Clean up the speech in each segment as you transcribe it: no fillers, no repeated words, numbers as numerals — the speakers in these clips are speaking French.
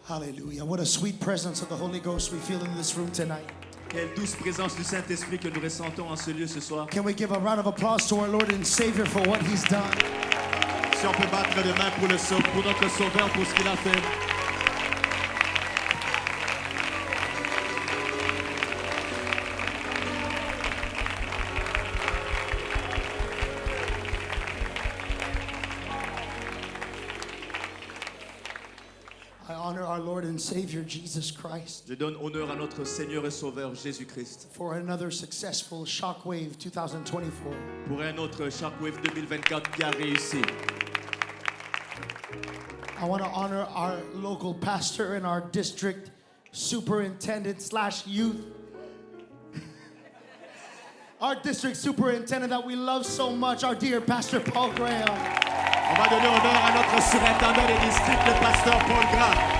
Hallelujah. What a sweet presence of the Holy Ghost we feel in this room tonight. Quelle douce présence du Saint-Esprit que nous ressentons en ce lieu ce soir. Can we give a round of applause to our Lord and Savior for what He's done? Si on peut battre de main pour notre Sauveur, pour ce qu'il a fait. I honor our Lord and Savior Jesus Christ Je donne honneur à notre Seigneur et Sauveur Jésus-Christ for another successful Shockwave 2024. pour un autre Shockwave 2024 qui a réussi. I want to honor our local pastor and our district superintendent / youth. Our district superintendent that we love so much, our dear Pastor Paul Graham. On va donner honneur à notre surintendant des districts, le pasteur Paul Graham.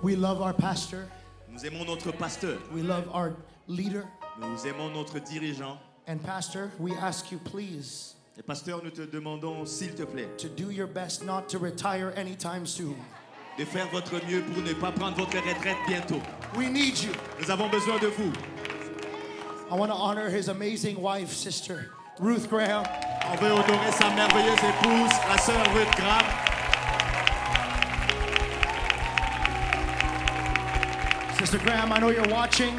We love our pastor. Nous aimons notre pasteur. We love our leader. Nous aimons notre dirigeant. And Pastor, we ask you please Et pasteur, nous te demandons, s'il te plaît, to do your best not to retire anytime soon. de faire votre mieux pour ne pas prendre votre retraite bientôt. We need you. Nous avons besoin de vous. I want to honor his amazing wife, Sister Ruth Graham. On veut honorer sa merveilleuse épouse, la sœur Ruth Graham. Sister Graham, I know you're watching.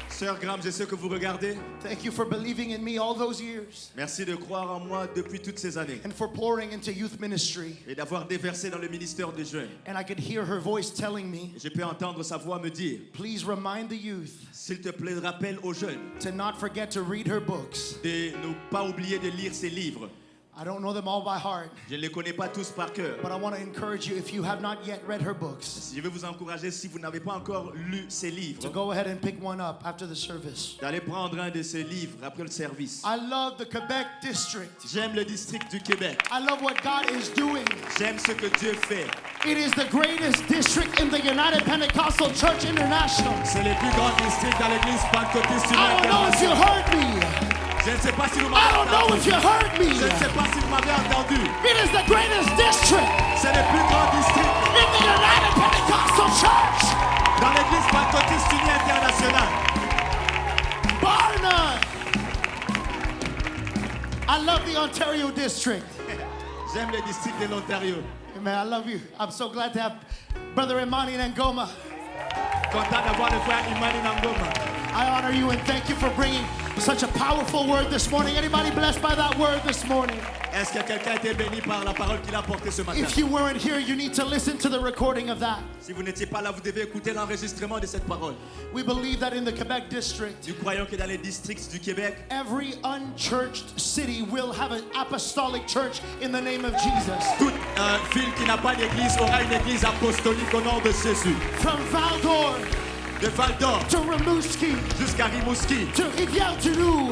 Sœur Graham, je sais que vous regardez. Thank you for believing in me all those years Merci de croire en moi depuis toutes ces années and for pouring into youth ministry. et d'avoir déversé dans le ministère des jeunes. And I could hear her voice telling me, Et je peux entendre sa voix me dire, please remind the youth s'il te plaît, rappelle aux jeunes to not forget to read her books. de ne pas oublier de lire ses livres. I don't know them all by heart, Je ne les connais pas tous par cœur. but I want to encourage you if you have not yet read her books Je vais vous encourager, si vous n'avez pas encore lu ces to livres, go ahead and pick one up after the service. d'aller prendre un de ces livres après le service. I love the Quebec district. J'aime le district du Québec. I love what God is doing. J'aime ce que Dieu fait. It is the greatest district in the United Pentecostal Church International. C'est le plus grand district dans l'église pentecôtiste I don't know if you internationale. heard me. Je ne sais pas si vous I m'avez don't know if entendu. you heard me. Je ne sais pas si vous m'avez entendu. It is the greatest district C'est le plus grand district in the United Pentecostal Church. dans l'église pentecôtiste unie internationale. Bar none. I love the Ontario district. J'aime le district de l'Ontario. Man, I love you. I'm so glad to have Brother Imani Ngoma. Content d'avoir le frère Imani Nangoma. I honor you and thank you for bringing such a powerful word this morning. Anybody blessed by that word this morning? Est-ce que quelqu'un a été béni par la parole qu'il a portée ce matin? If you weren't here, you need to listen to the recording of that. Si vous n'étiez pas là, vous devez écouter l'enregistrement de cette parole. We believe that in the Quebec district, Nous croyons que dans les districts du Québec, every unchurched city will have an apostolic church in the name of Jesus. toute ville qui n'a pas d'église aura une église apostolique au nom de Jésus. From Val-d'Or De Val-d'Or to Rimouski jusqu'à Rimouski, to Rivière-du-Loup,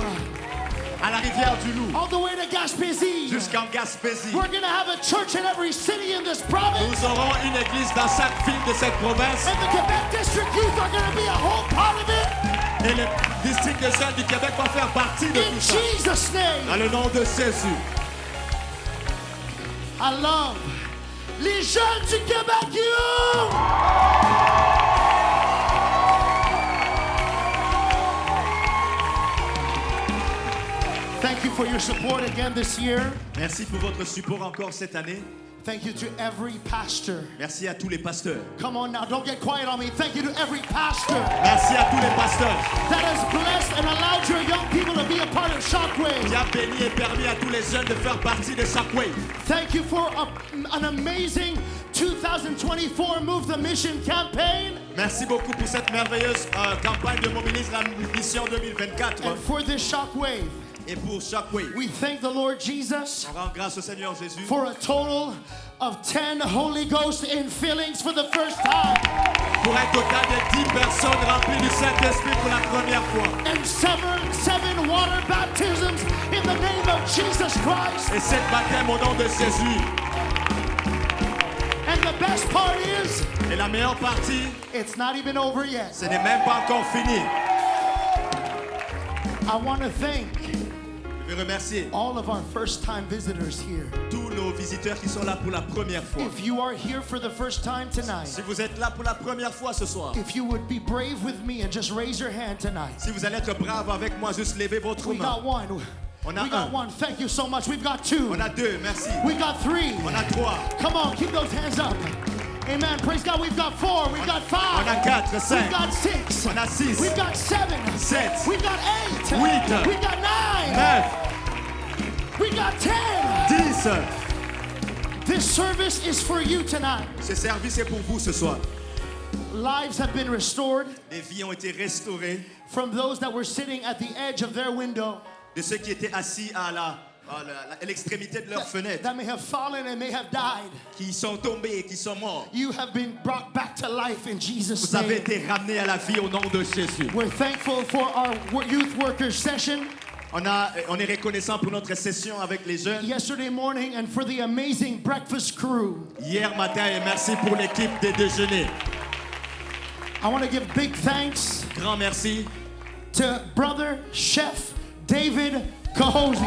à la rivière du Loup, all the way to Gaspésie. jusqu'en Gaspésie. We're going to have a church in every city in this province. Nous aurons une église dans chaque ville de cette province. And the Quebec district youth are going to be a whole part of it. Et le district des jeunes du Québec va faire partie de In tout ça. Jesus' name. Dans le nom de Jésus. I love les jeunes du Québec youth. Thank you for your support again this year. Merci pour votre support encore cette année. Thank you to every pastor. Merci à tous les pasteurs. Come on now, don't get quiet on me. Thank you to every pastor Merci à tous les pasteurs that has blessed and allowed your young people to be a part of qui Shockwave. a béni et permis à tous les jeunes de faire partie de Shockwave. Thank you for an amazing 2024 Move the Mission campaign Merci beaucoup pour cette merveilleuse campagne de Mobilise la mission 2024 and for this Shockwave. et pour Shockwave. We thank the Lord Jesus On rend grâce au Seigneur Jésus for a total of 10 Holy Ghost infillings for the first time pour un total de 10 personnes remplies du Saint-Esprit pour la première fois. and seven water baptisms in the name of Jesus Christ. Et 7 baptêmes au nom de Jésus. And the best part is Et la meilleure partie, It's not even over yet. ce n'est même pas encore fini. I want to thank Je veux remercier all of our first-time visitors here. tous nos visiteurs qui sont là pour la première fois. If you are here for the first time tonight, Si vous êtes là pour la première fois ce soir, if you would be brave with me and just raise your hand tonight. si vous allez être brave avec moi, juste levez votre We main. got one. On a We got un. one. Thank you so much. We've got two. On a deux, merci. We got three. On a trois. Come on, keep those hands up. Amen. Praise God. We've got four. We've got On a five. quatre, We've cinq. got six. On a six. We've got seven. Sept. We've got eight. Huit. We've got nine. Neuf. We got 10. 10. This service is for you tonight. Ce service est pour vous ce soir. Lives have been restored Les vies ont été restaurées from those that were sitting at the edge of their window de ceux qui étaient assis à l'extrémité de leur fenêtre, that may have fallen and may have died. qui sont tombés et qui sont morts. You have been brought back to life in Jesus' Vous avez name. été ramenés à la vie au nom de Jésus. We're thankful for our youth workers session On est reconnaissant pour notre session avec les jeunes yesterday morning and for the amazing breakfast crew. hier matin et merci pour l'équipe des déjeuners. I want to give big thanks Grand merci to brother chef David Kahozi.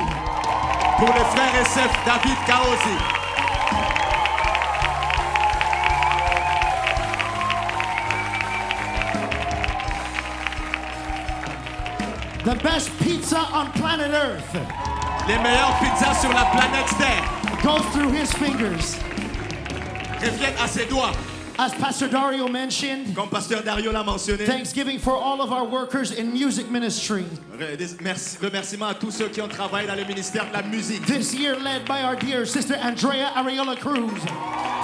pour le frère et chef David Kaosi. The best pizza on planet Earth Les meilleures pizzas sur la planète Terre goes through his fingers. reviennent à ses doigts. As Pastor Dario mentioned, Comme Pasteur Dario l'a mentionné, Thanksgiving for all of our workers in music ministry. remerciements à tous ceux qui ont travaillé dans le ministère de la musique. This year led by our dear sister Andrea Ariola Cruz.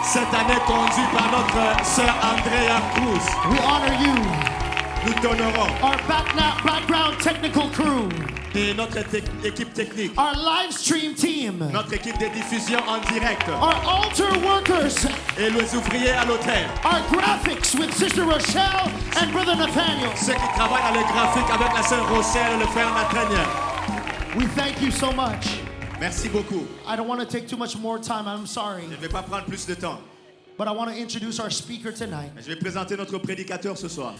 Cette année conduit par notre sœur Andrea Cruz. We honor you. Nous t'honorons. Our background technical crew. Et notre équipe technique, Our live stream team. notre équipe de diffusion en direct Our altar workers. et les ouvriers à l'hôtel. Our graphics with Sister Rochelle and Brother Nathaniel. Ceux qui travaillent dans le graphique avec la sœur Rochelle et le frère Nathaniel. We thank you so much. Merci beaucoup. I don't want to take too much more time. I'm sorry. Je ne vais pas prendre plus de temps. But I want to introduce our speaker tonight. Je vais présenter notre prédicateur ce soir.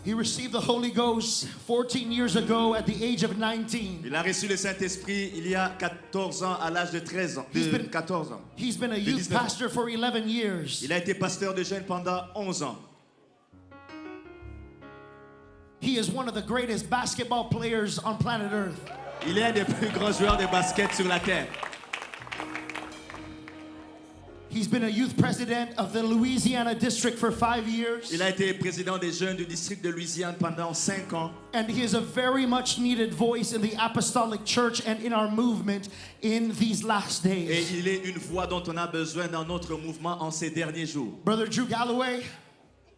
He received the Holy Ghost 14 years ago at the age of 19. Il a reçu le Saint-Esprit il y a 14 ans, à l'âge de 13 ans. De 14 ans. He's been a youth 19. pastor for 11 years. Il a été pasteur de jeunes pendant 11 ans. He is one of the greatest basketball players on planet Earth. Il est un des plus grands joueurs de basket sur la terre. He's been a youth president of the Louisiana district for 5 years. Il a été président des jeunes du district de Louisiane pendant 5 ans. And he is a very much needed voice in the apostolic church and in our movement in these last Et days. il est une voix dont on a besoin dans notre mouvement en ces derniers jours. Brother Drew Galloway,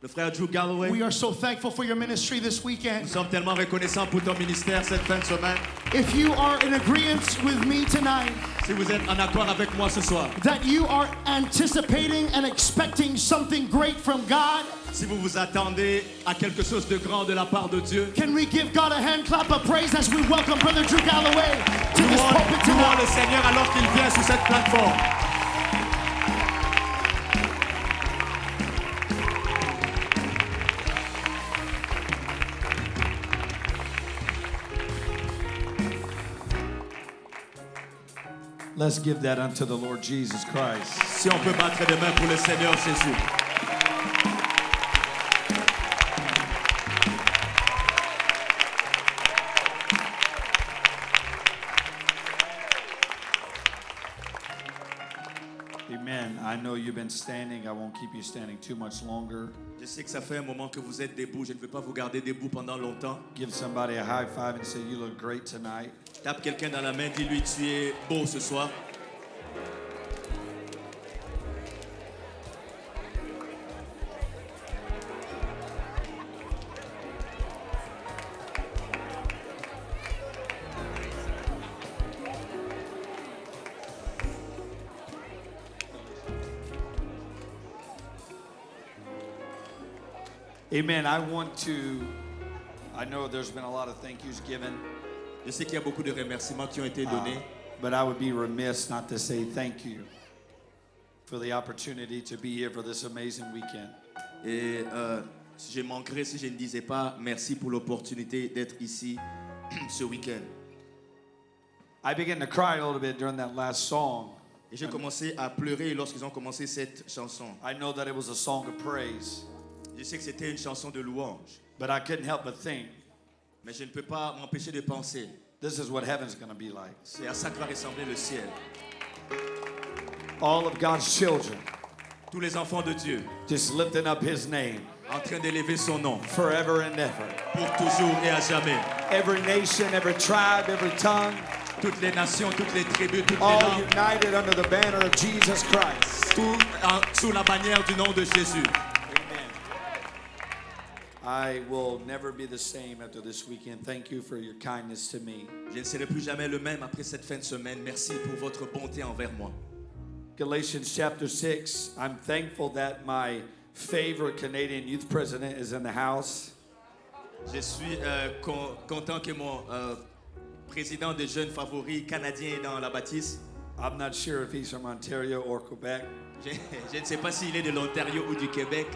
Le frère Drew Galloway, we are so thankful for your ministry this nous weekend. sommes tellement reconnaissants pour ton ministère cette fin de semaine. If you are in agreement with me tonight, Si vous êtes en accord avec moi ce soir, that you are anticipating and expecting something great from God, si vous vous attendez à quelque chose de grand de la part de Dieu, can we give God a hand clap of praise as we welcome Brother Drew Galloway to this louons pulpit tonight? le Seigneur alors qu'il vient sur cette plateforme. Let's give that unto the Lord Jesus Christ. Si on peut battre des mains pour le Seigneur Jésus. Amen. I know you've been standing. I won't keep you standing too much longer. Je sais que ça fait un moment que vous êtes debout. Je ne veux pas vous garder debout pendant longtemps. Give somebody a high five and say, you look great tonight. Tape quelqu'un dans la main, dis-lui tu es beau ce soir. Amen. I know there's been a lot of thank yous given, Je sais qu'il y a beaucoup de remerciements qui ont été donnés. but I would be remiss not to say thank you. for the opportunity to be here for this amazing weekend. Et je manquerais si je ne disais pas merci pour l'opportunité d'être ici ce week-end. I began to cry a little bit during that last song. Et j'ai commencé à pleurer lorsqu'ils ont commencé cette chanson. I know that it was a song of praise, Je sais que c'était une chanson de louange, but I couldn't help but think, mais je ne peux pas m'empêcher de penser. this is what heaven's going to be like. C'est à ça que va ressembler le ciel. All of God's children Tous les enfants de Dieu just lifting up his name en train d'élever son nom forever and ever. pour toujours et à jamais. Every nation, every tribe, every tongue, Toutes les nations, toutes les tribus, toutes les all langues, united under the banner of Jesus Christ. tout sous la bannière du nom de Jésus. Amen. I will never be the same after this weekend. Thank you for your kindness to me. Je ne serai plus jamais le même après cette fin de semaine. Merci pour votre bonté envers moi. Galatians chapter 6. I'm thankful that my favorite Canadian youth president is in the house. Je suis content que mon président des jeunes favoris canadien est dans la bâtisse. I'm not sure if he's from Ontario or Quebec. Je ne sais pas s'il est de l'Ontario ou du Québec.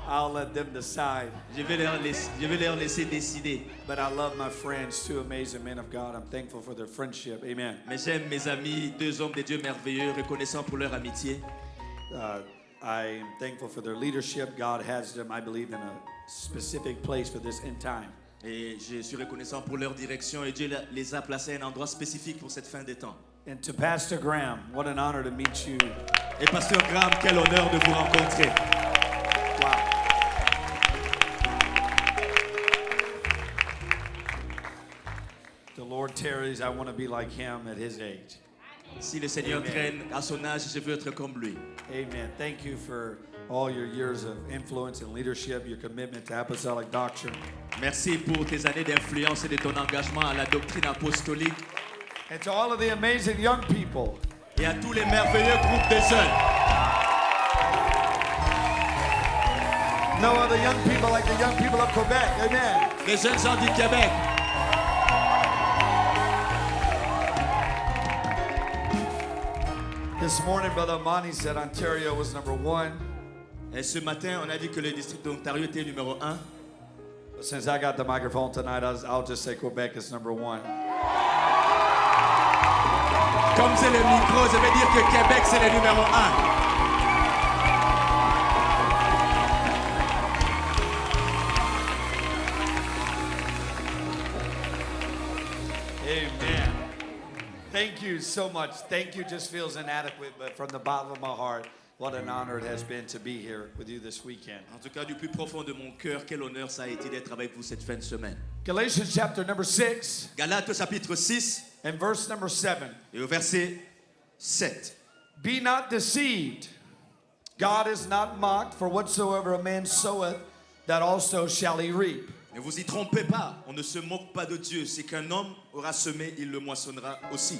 I'll let them decide. Je vais leur laisser décider. But I love my friends, two amazing men of God. I'm thankful for their friendship. Amen. Mais j'aime mes amis, deux hommes de Dieu merveilleux, reconnaissant pour leur amitié. I am thankful for their leadership. God has them, I believe, in a specific place for this end time. Et je suis reconnaissant pour leur direction et Dieu les a placés à un endroit spécifique pour cette fin des temps. And to Pastor Graham, what an honor to meet you. Et Pasteur Graham, quel honneur de vous rencontrer. Wow. The Lord tarries, I want to be like him at his age. Si le Seigneur traîne à son âge, je veux être comme lui. Amen. Thank you for all your years of influence and leadership, your commitment to apostolic doctrine. Merci pour tes années d'influence et de ton engagement à la doctrine apostolique. And to all of the amazing young people, Et à tous les merveilleux groupes de jeunes. no other young people like the young people of Quebec. Amen. Les jeunes gens du Québec. This morning, Brother Monty said Ontario was number 1. Et ce matin, on a dit que le district d'Ontario était numéro 1. But since I got the microphone tonight, I'll just say Quebec is number 1. Comme c'est le micro, je vais dire que Québec, c'est le numéro 1. Amen. Thank you so much. Thank you just feels inadequate, but from the bottom of my heart, what an honor it has been to be here with you this weekend. En tout cas, du plus profond de mon cœur, quel honneur ça a été d'être avec vous cette fin de semaine. Galatians chapter number 6 Galates chapitre 6 and verse number 7. et au verset 7. Be not deceived. God is not mocked, for whatsoever a man soweth, that also shall he reap. Ne vous y trompez pas, on ne se moque pas de Dieu. C'est qu'un homme aura semé, il le moissonnera aussi.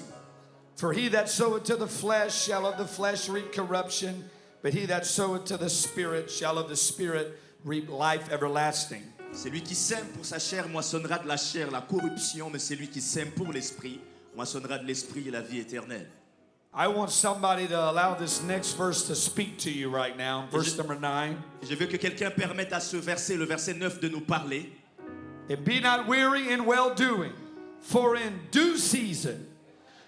For he that soweth to the flesh shall of the flesh reap corruption, but he that soweth to the Spirit shall of the Spirit reap life everlasting. Celui qui sème pour sa chair moissonnera de la chair la corruption, mais celui qui sème pour l'esprit moissonnera de l'esprit la vie éternelle. I want somebody to allow this next verse to speak to you right now. Verse number 9. Je veux que quelqu'un permette à ce verset, le verset 9, de nous parler. And be not weary in well-doing, for in due season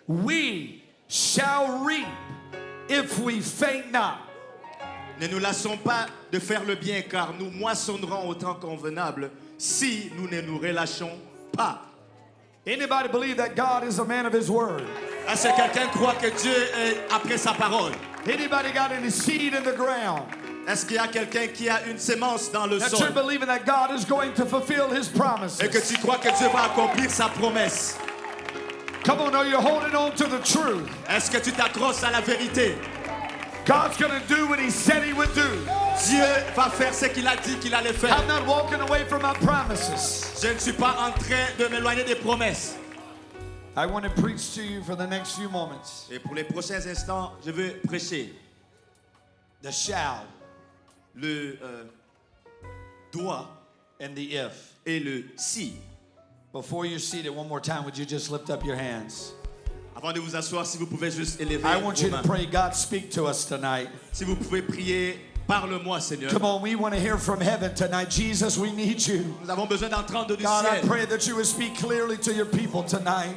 we shall reap if we faint not. Ne nous lassons pas de faire le bien, car nous moissonnerons au temps convenable si nous ne nous relâchons pas. Anybody believe that God is a man of his word? Est-ce que quelqu'un croit que Dieu est après sa parole? Anybody got any seed in the ground? Est-ce qu'il y a quelqu'un qui a une sémence dans le That sol? you're believing that God is going to fulfill his promises. Et que tu crois que Dieu va accomplir sa promesse? Come on, are you holding on to the truth? Est-ce que tu t'accroches à la vérité? God's going to do what he said he would do. Dieu va faire ce qu'il a dit qu'il allait faire. I'm not walking away from my promises. Je ne suis pas en train de m'éloigner des promesses. I want to preach to you for the next few moments. Et pour les prochains instants, je veux prêcher The shall le doit and the if. et le si. Before you're seated, one more time, would you just lift up your hands? Avant de vous asseoir, si vous pouvez juste élever I want vos you to mains. pray, God, speak to us tonight. Si vous pouvez prier, parle-moi, Seigneur. Come on, we want to hear from heaven tonight. Jesus, we need you. Nous avons besoin d'entendre du God, I ciel. pray that you would speak clearly to your people tonight.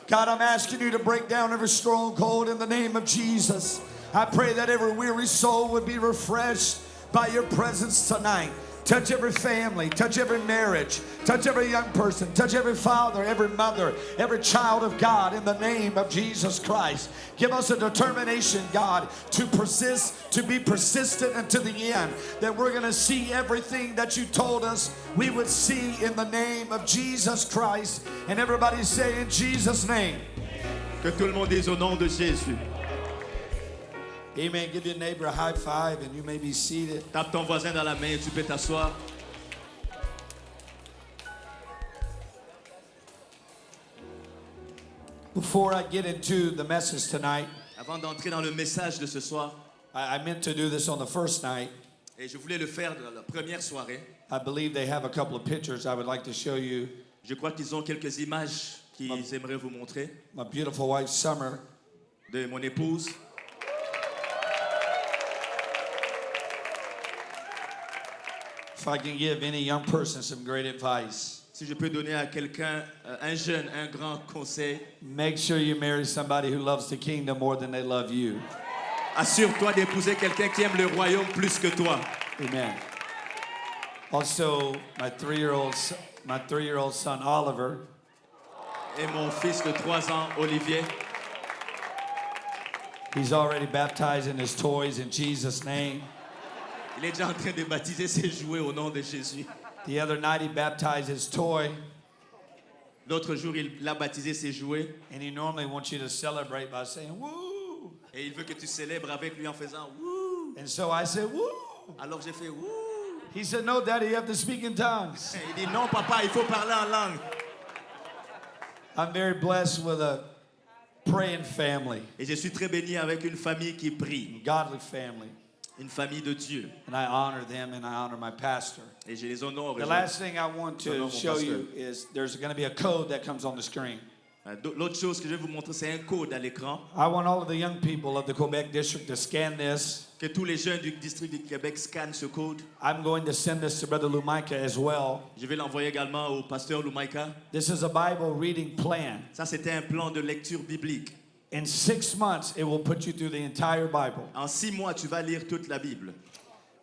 God, I'm asking you to break down every stronghold in the name of Jesus. I pray that every weary soul would be refreshed by your presence tonight. Touch every family, touch every marriage, touch every young person, touch every father, every mother, every child of God in the name of Jesus Christ. Give us a determination, God, to persist, to be persistent until the end, that we're going to see everything that you told us we would see in the name of Jesus Christ. And everybody say, in Jesus' name. Que tout le monde dise au nom de Jésus. Amen. Give your neighbor a high five and you may be seated. Tape ton voisin dans la main et tu peux t'asseoir. Before I get into the message tonight, Avant d'entrer dans le message de ce soir, I meant to do this on the first night. et je voulais le faire dans la première soirée, I believe they have a couple of pictures I would like to show you. je crois qu'ils ont quelques images qu'ils aimeraient vous montrer My beautiful wife, Summer. de mon épouse. If I can give any young person some great advice, Si je peux donner à quelqu'un, un jeune, un grand conseil, make sure you marry somebody who loves the kingdom more than they love you. assure-toi d'épouser quelqu'un qui aime le royaume plus que toi. Amen. Also, my three-year-old son, Oliver, Et mon fils de 3 ans, Olivier, he's already baptized in his toys in Jesus' name. il est déjà en train de baptiser ses jouets au nom de Jésus. The other night he baptized his toy, L'autre jour, il a baptisé ses jouets and he normally wants you to celebrate by saying, woo. et il veut que tu célèbres avec lui en faisant wouh. And so I said, woo. Alors j'ai fait wouh. He said, no, Daddy, you have to speak in tongues. Il dit non, papa, il faut parler en langue. I'm very blessed with a praying family, Et je suis très béni avec une famille qui prie, godly family, une famille de Dieu. and I honor them and I honor my pastor. Et je les honore. The last thing I want Honor to mon show pasteur. you is there's going to be a code that comes on the screen. L'autre chose que je vais vous montrer, c'est un code à l'écran I want all of the young people of the Quebec district to scan this. que tous les jeunes du district du Québec scannent ce code. I'm going to send this to Brother Lumaika as well. Je vais l'envoyer également au pasteur Lumaika. This is a Bible reading plan. Ça, c'était un plan de lecture biblique. In 6 months, it will put you through the entire Bible. En 6 mois, tu vas lire toute la Bible.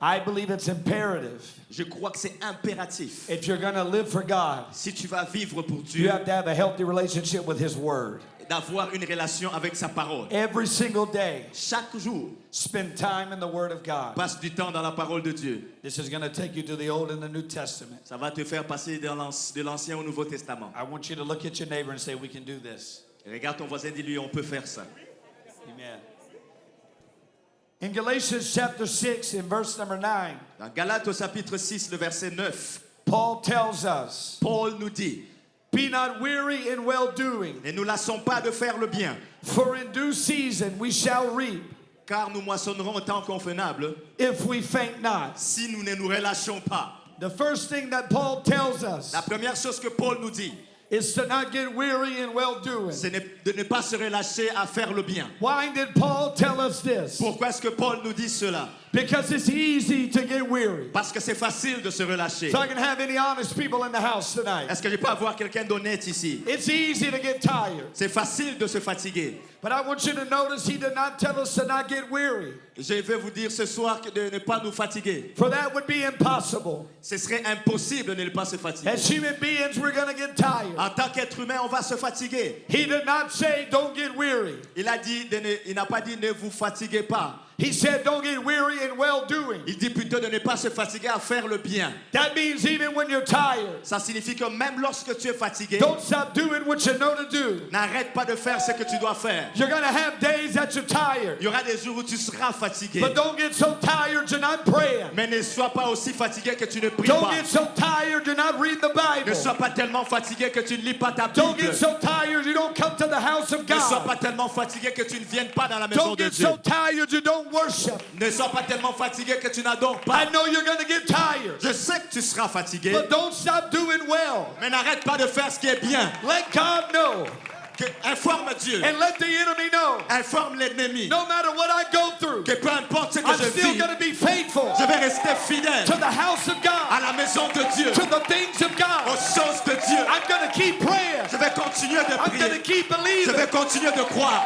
I believe it's imperative. Je crois que c'est impératif. If you're going to live for God, Si tu vas vivre pour you Dieu, have to have a healthy relationship with His Word. d'avoir une relation avec sa parole. Every single day, Chaque jour, spend time in the Word of God. passe du temps dans la parole de Dieu. This is going to take you to the Old and the New Testament. Ça va te faire passer de l'Ancien au Nouveau Testament. I want you to look at your neighbor and say, we can do this. Regarde ton voisin, dis-lui, on peut faire ça. Amen. In Galatians chapter 6, in verse number 9, Dans Galates au chapitre 6, le verset 9, Paul tells us, Paul nous dit, be not weary in well-doing, ne nous lassons pas de faire le bien, for in due season we shall reap, car nous moissonnerons au temps convenable if we faint not. si nous ne nous relâchons pas. The first thing that Paul tells us La première chose que Paul nous dit, is to not get weary in well-doing. c'est de ne pas se relâcher à faire le bien. Why did Paul tell us this? Pourquoi est-ce que Paul nous dit cela? Because it's easy to get weary. Parce que c'est facile de se relâcher. So I can have any honest people in the house tonight. Est-ce que je peux avoir quelqu'un d'honnête ici? It's easy to get tired. C'est facile de se fatiguer. But I want you to notice he did not tell us to not get weary. Je vais vous dire ce soir que de ne pas nous fatiguer. For that would be impossible. Ce serait impossible de ne pas se fatiguer. As human beings, we're going to get tired. En tant qu'être humain, on va se fatiguer. He did not say, don't get weary. Il n'a pas dit ne vous fatiguez pas. He said, don't get weary in well-doing. Il dit plutôt de ne pas se fatiguer à faire le bien. That means even when you're tired, Ça signifie que même lorsque tu es fatigué, don't stop doing what you know to do. n'arrête pas de faire ce que tu dois faire. You're going to have days that you're tired. Il y aura des jours où tu seras fatigué. But don't get so tired you're not praying. Mais ne sois pas aussi fatigué que tu ne pries Don't pas. get so tired you're not reading the Ne Bible. sois pas tellement fatigué que tu ne lis pas ta Don't Bible. get so tired you don't come to the house of Ne sois pas God. tellement fatigué que tu ne viennes pas dans la maison Don't de get Dieu. so tired you don't worship. Ne sois pas tellement fatigué que tu n'adores pas. I know you're going to get tired. Je sais que tu seras fatigué, But don't stop doing well. mais n'arrête pas de faire ce qui est bien. Let God know Informe Dieu. and let the enemy know Informe l'ennemi. no matter what I go through, Que peu importe ce que I'm je still vis, going to be faithful je vais rester fidèle to the house of à God, la maison de Dieu, to the things of aux God. choses de Dieu. I'm going to keep praying. Je vais continuer de I'm going to prier. keep Je believing. vais continuer de croire.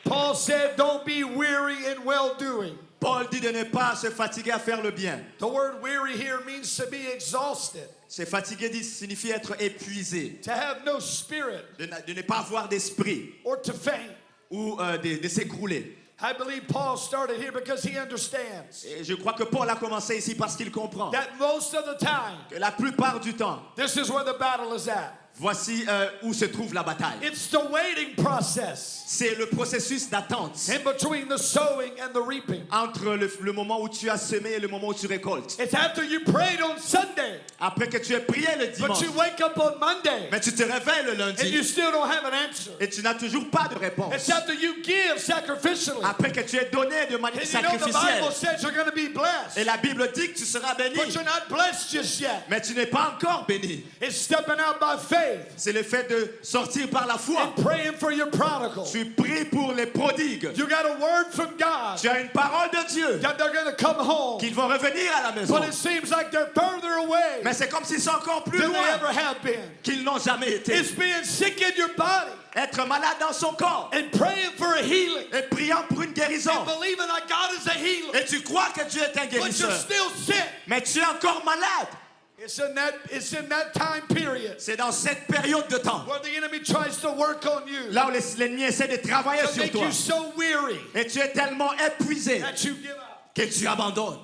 Paul said, don't be weary in well-doing. Paul dit de ne pas se fatiguer à faire le bien. The word weary here means to be exhausted, Se fatiguer signifie être épuisé, to have no spirit, de ne pas avoir d'esprit or to faint. ou de s'écrouler. I believe Paul started here because he understands Et je crois que Paul a commencé ici parce qu'il comprend that most of the time, que la plupart du temps, this is where the battle is at. voici où se trouve la bataille. It's the waiting process C'est le processus d'attente in between the sowing and the reaping. entre le moment où tu as semé et le moment où tu récoltes. It's after you prayed on Sunday, Après que tu aies prié le but dimanche, you wake up on Monday mais tu te réveilles le and you lundi still don't have an answer. et tu n'as toujours pas de réponse. It's after you give sacrificially. Après que tu aies donné de manière And you know the sacrificielle. Bible says you're going to be blessed, Et la Bible dit que tu seras béni, but you're not blessed just yet. mais tu n'es pas encore béni. It's stepping out by faith C'est le fait de sortir par la foi. and praying for your prodigal. Tu pries pour les prodigues. You got a word from God Tu as une parole de Dieu that they're going to come home, qu'ils vont revenir à la maison. but it seems like they're further away Mais c'est comme s'ils sont encore plus than they loin ever have been. qu'ils n'ont jamais été. It's being sick in your body Être malade dans son corps and praying for a healing et priant pour une guérison. and believing that God is a healer, Et tu crois que Dieu est un but you're guérisseur. still sick. Mais tu es encore malade. It's in that time period C'est dans cette période de temps, where the enemy tries to work on you là où l'ennemi essaie de travailler to sur make toi. you so weary Et tu es tellement épuisé that you give up. que tu abandonnes.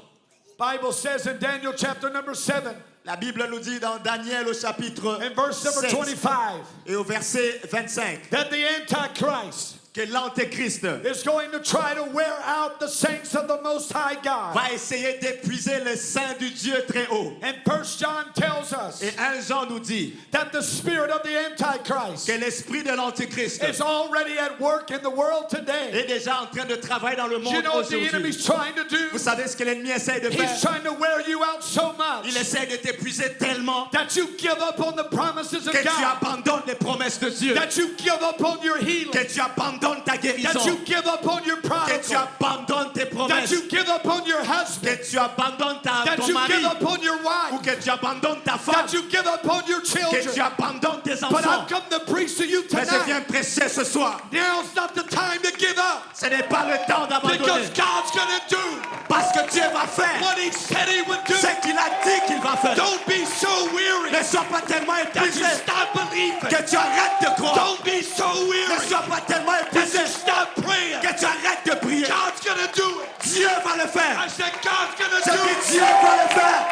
Bible says in Daniel chapter number 7 La Bible nous dit dans Daniel au chapitre and verse number 7 25 et au verset 25 that the Antichrist que l'Antéchrist is going to try to wear out the saints of the Most High God. va essayer d'épuiser le sein du Dieu très haut. And 1 John tells us Et 1 Jean nous dit that the spirit of the Antichrist que l'esprit de l'Antéchrist is already at work in the world today. est déjà en train de travailler dans le You monde know what the aujourd'hui. enemy's trying to do? Vous savez ce que l'ennemi essaie de He's faire? trying to wear you out so much Il essaie de t'épuiser tellement that you give up on the promises of que tu God, abandonnes les promesses de Dieu, that you give up on your healing, que tu abandonnes ta that guérison, you give up on your que tu prodigal, abandonnes tes that promesses, you give up on your husband, que tu abandonnes that ton you mari give up on your ou wife, que tu abandonnes ta femme, that you give up on your que tu children. abandonnes tes But I've enfants. come to preach to you Mais je tonight. viens prêcher ce soir. Now's not the time to give up, Ce n'est pas le temps d'abandonner because God's going to do parce que Dieu va faire what He said He would do. ce qu'il a dit qu'il va faire. Don't be so weary Ne sois pas tellement that you épuisé stop believing. que tu arrêtes de croire. Don't be so Ne weary sois pas tellement that épuisé you stop praying. que tu arrêtes de prier. God's going to do it. Dieu va le I faire. said God's going to Je do dis it. Dieu va le faire.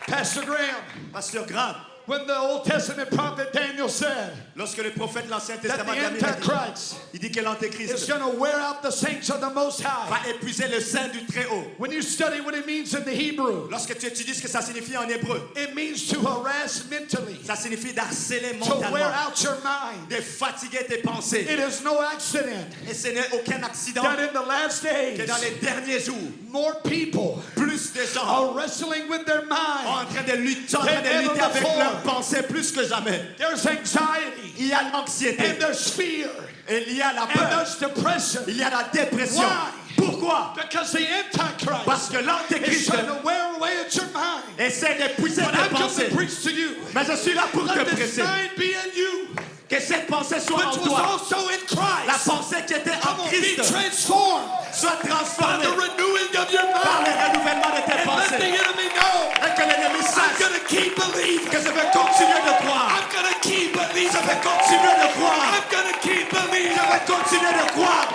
Pastor Graham, Pasteur Graham, when the Old Testament prophet Daniel said lorsque le prophète de l'Ancien that the Testament Daniel a dit, Antichrist il dit que is l'Antéchrist going to wear out the saints of the Most High, va épuiser le sein du Très-Haut. when you study what it means in the Hebrew, Lorsque tu étudies ce que ça signifie en hébreu, it means to harass mentally, ça signifie d'harceler to wear mentalement, out your mind. de fatiguer tes pensées. It is no accident Et ce n'est aucun accident that in the last que days, dans les derniers jours, more people plus de gens are wrestling with their sont mind. en train de lutter, en train Than de ever lutter avec before. leurs pensées plus que jamais. There's anxiety, Il y a l'anxiété, and there's fear, et il y a la and peur, there's depression. il y a la dépression. Why? Pourquoi? Because the Antichrist Parce que is l'Antéchrist trying to wear away at your mind. essaie d'épuiser But tes I've come pensées. to preach to you. Mais je suis là pour te Let this presser. mind be in you, Que cette pensée soit en which was toi. also in La Christ. pensée qui était Come en on, be Christ transformed soit by transformée the renewing of your par le mind. renouvellement de tes And let the pensées. enemy know Et que l'ennemi I'm sache going to keep believing. que je vais continuer de croire. I'm going to keep Je believing. vais continuer de croire. I'm going to keep believing. Je vais continuer de croire.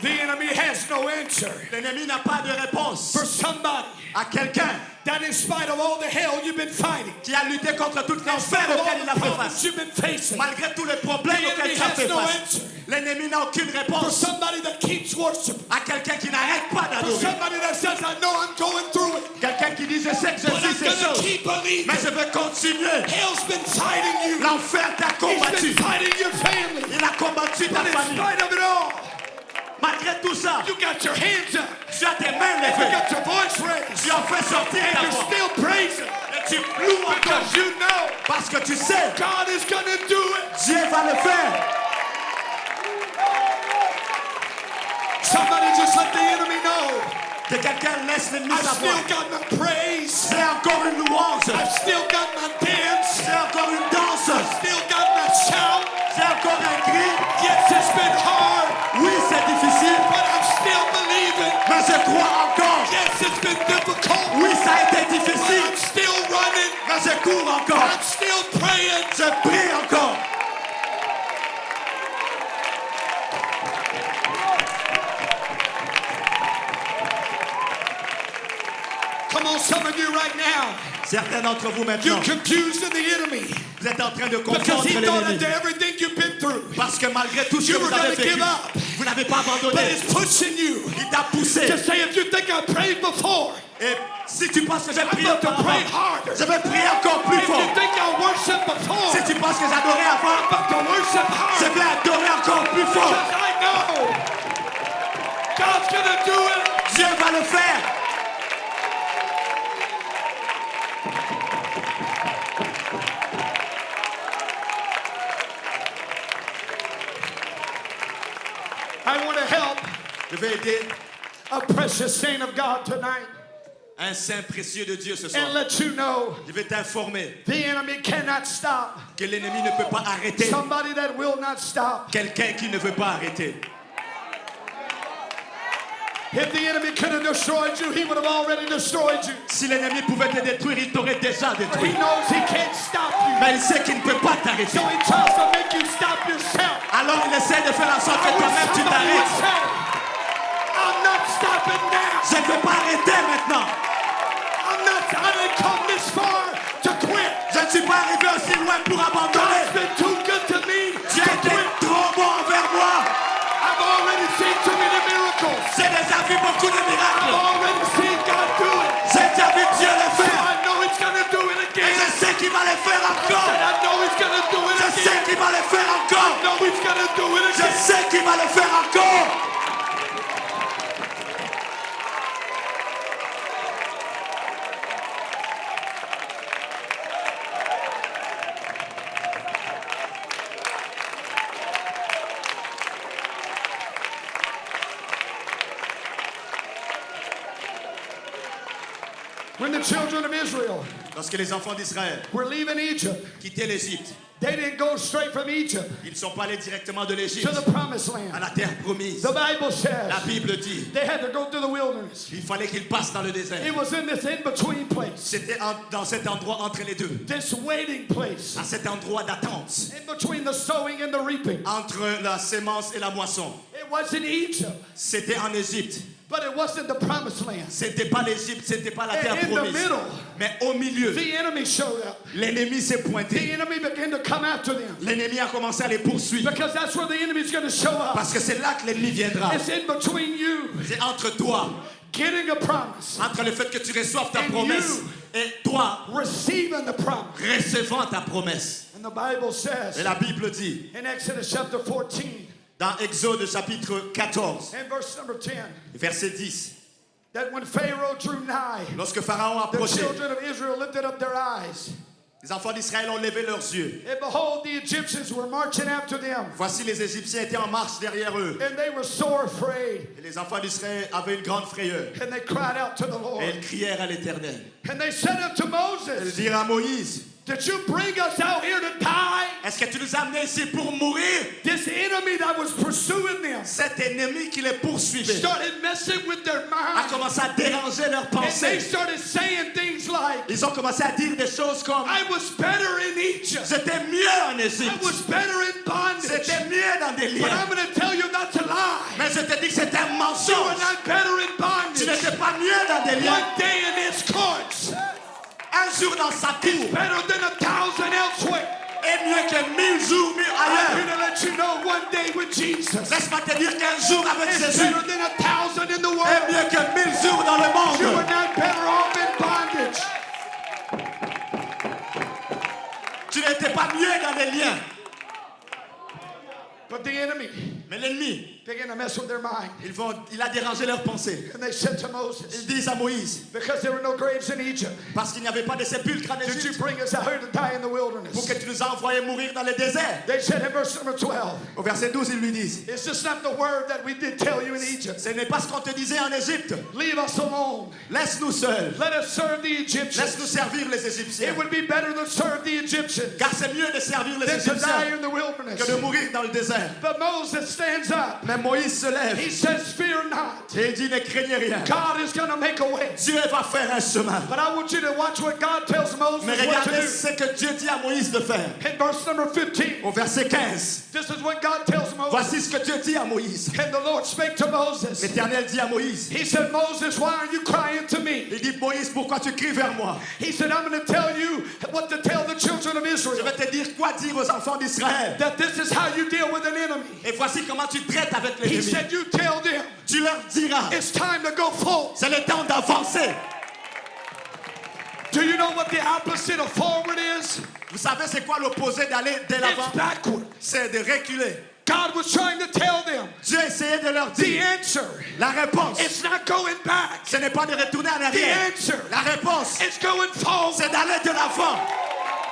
The enemy has no answer L'ennemi n'a pas de réponse for somebody à quelqu'un that in spite of all the hell you've been fighting, qui a lutté contre toute in l'enfer spite of auquel all il a the fait problems face. you've been facing, Malgré tous les problèmes the auxquels enemy tu as has fait no face. answer L'ennemi n'a aucune for réponse somebody that keeps worshiping, à quelqu'un qui n'arrête pas for d'adorer. somebody that says, I know I'm going through it, Quelqu'un qui dit je sais que je but I'm suis ces going to choses, keep believing. mais je vais continuer. Hell's been fighting you. L'enfer t'a He's combattu. been fighting your family. Il a combattu ta But in famille. spite of it all, Malgré tout ça, you got your hands up. tu as tes mains You levées. got your voice raised. Tu as fait sortir And ta you're voix. still praising. Et tu loues encore. Because you know Parce que tu sais, God is going to do it. Dieu va le faire. Somebody just let the enemy know. Que quelqu'un laisse l'ennemi I've savoir. still got my praise. J'ai encore une louange. I've still got my dance. J'ai encore une danse. Still got my shout. J'ai encore un cri. Yes, it's been hard, Oui, c'est difficile, but I'm still believing. mais je crois encore. Yes, it's been difficult, Oui, ça a été but difficile, I'm still running. mais je cours encore. I'm still praying. Je prie encore. Come on, some of you right now, Certains d'entre vous you're maintenant, confused in the enemy vous êtes en train de because confondre he thought l'ennemi. after everything you've been through, Parce que malgré tout ce que you vous were avez going to vécu, give up. vous n'avez pas But abandonné. it's pushing you Il t'a poussé. to say, if you think I prayed before, Et si tu penses que j'ai I'm prié about to auparavant, pray harder. je vais prier encore plus If you fort. think I worshiped before, Si tu penses que j'adorais avant, I'm about to worship je harder. vais adorer encore plus fort. Because I know God's going to do it. Dieu va le faire. I want to help Je vais aider a precious saint of God tonight un saint précieux de Dieu ce and soir. let you know Je vais t'informer the enemy cannot stop. que l'ennemi ne peut pas arrêter Somebody that will not stop. quelqu'un qui ne veut pas arrêter. If the enemy could have destroyed you, he would have already destroyed you. Si l'ennemi pouvait te détruire, il t'aurait déjà But he détruit. knows he can't stop you. Mais il sait qu'il ne peut pas t'arrêter. So he tries to make you stop yourself. Alors il essaie de faire en sorte I que wish toi-même tu somebody would t'arrêtes. say, I'm not stopping now. Je ne veux pas arrêter maintenant. I didn't come this far to quit. Je ne suis pas arrivé aussi loin pour God's abandonner. been too good to me Dieu to était quit. trop bon envers moi. I've already seen too many miracles. J'ai déjà vu beaucoup de I've miracles. already seen God do it. J'ai déjà vu Dieu le So faire. I know he's going to do it Et again. je sais qu'il va le faire And encore. I know he's going to do it Je sais again. qu'il va le faire I encore. know he's going to do it Je again. sais qu'il va le faire encore. When the children of Israel Lorsque les enfants d'Israël were leaving Egypt, quittaient l'Égypte, they didn't go straight from Egypt ils ne sont pas allés directement de to l'Égypte the promised à land. la terre promise. The Bible says La Bible dit they had to go through the wilderness. qu'il fallait qu'ils passent dans le désert. It was in this in-between place, C'était dans cet endroit entre les deux, this waiting place, à cet endroit d'attente, in between the sowing and the reaping. entre la sémence et la moisson. It wasn't Egypt, C'était en Égypte. but it wasn't the promised land. C'était pas l'Égypte, c'était pas la And terre in the promise. middle, Mais au milieu, the enemy showed up. l'ennemi s'est The pointé. enemy began to come after them L'ennemi a commencé à les poursuivre. because that's where the enemy's going to show up. Parce que c'est là que l'ennemi viendra. It's in between you C'est entre toi, getting a promise, entre le fait que tu reçoives ta And promesse you. et toi receiving the promise. recevant ta promesse. And the Bible Et says la Bible dit, in Exodus chapter 14 dans Exode chapitre 14, and verse number 10, verset 10, that when Pharaoh drew nigh, lorsque Pharaon the approchait, children of Israel lifted up their eyes, les enfants d'Israël ont levé leurs yeux. and behold, the Egyptians were marching after them, Voici les Égyptiens étaient en marche derrière eux. and they were sore afraid, Et les enfants d'Israël avaient une grande frayeur. and they cried out to the Et Lord. ils crièrent à l'Éternel. And they said unto Ils Moses, dirent à Moïse, did you bring us out here to die? est-ce que tu nous as amenés ici pour mourir? This enemy that was pursuing them Cet ennemi qui les poursuivait started messing with their a minds, commencé à déranger leurs and they pensées. started saying things like, Ils ont commencé à dire des choses comme I was better in Egypt. j'étais mieux en I Égypte, was better in bondage. c'était mieux dans des But liens. I'm going to tell you that's a lie. Mais je te dis que c'est un You mensonge. are not better in Tu bondage. n'étais pas mieux dans des liens. One day in his courts, Un jour dans sa cour better than 1,000 elsewhere. est mieux que 1000 jours mieux I'm ailleurs. here to let you know one day with Jesus Laisse-moi te dire qu'un jour avec is Jésus better than 1,000 in the est world. mieux que 1000 jours dans le You are monde. not better off in bondage. Mais l'ennemi, began to mess with their mind. il a dérangé leurs pensées. And they said to Ils Moses, disent à Moïse, because there were no graves in Egypt, parce qu'il n'y avait pas de sépulcre en did you Égypte, bring us out here to die in the pour wilderness? que tu nous as envoyés mourir dans le désert. They said in verse number 12, Au verset 12, ils lui disent, is this not the word that we did tell you in Egypt? ce n'est pas ce qu'on te disait en Égypte. Leave us alone. Laisse-nous seuls. Let us serve the Egyptians. Laisse-nous servir les Égyptiens. It would be better to serve the Egyptians Car c'est mieux de servir les than to die Égyptiens in the wilderness. que de mourir dans le désert. But Moses stands up. Mais Moïse se lève He says, fear not. et il dit, ne craignez rien. God is going to make a way. Dieu va faire un chemin. But I want you to watch what God tells Moses Mais what to regardez do. ce que Dieu dit à Moïse de faire. In verse number 15, Au verset 15, this is what God tells Moses. voici ce que Dieu dit à Moïse. And the Lord spake to Moses. L'Éternel dit à Moïse, He said, Moses, why are you crying to me? il dit, Moïse, pourquoi tu cries vers moi? He said, I'm going to tell you what to tell the children of Je Israel. vais te dire quoi dire aux enfants d'Israël. That this is how you deal with an enemy. Et voici comment tu traites avec He l'ennemi. said, you tell them Tu leur diras, it's time to go forward. c'est le temps d'avancer. Do you know what the opposite of forward is? Vous savez c'est quoi l'opposé d'aller de l'avant? It's backward. C'est de reculer. God was trying to tell them Dieu essayait de leur the dire, answer. la réponse, It's not going back. ce n'est pas de retourner en The arrière. answer. La réponse, It's going forward. c'est d'aller de l'avant.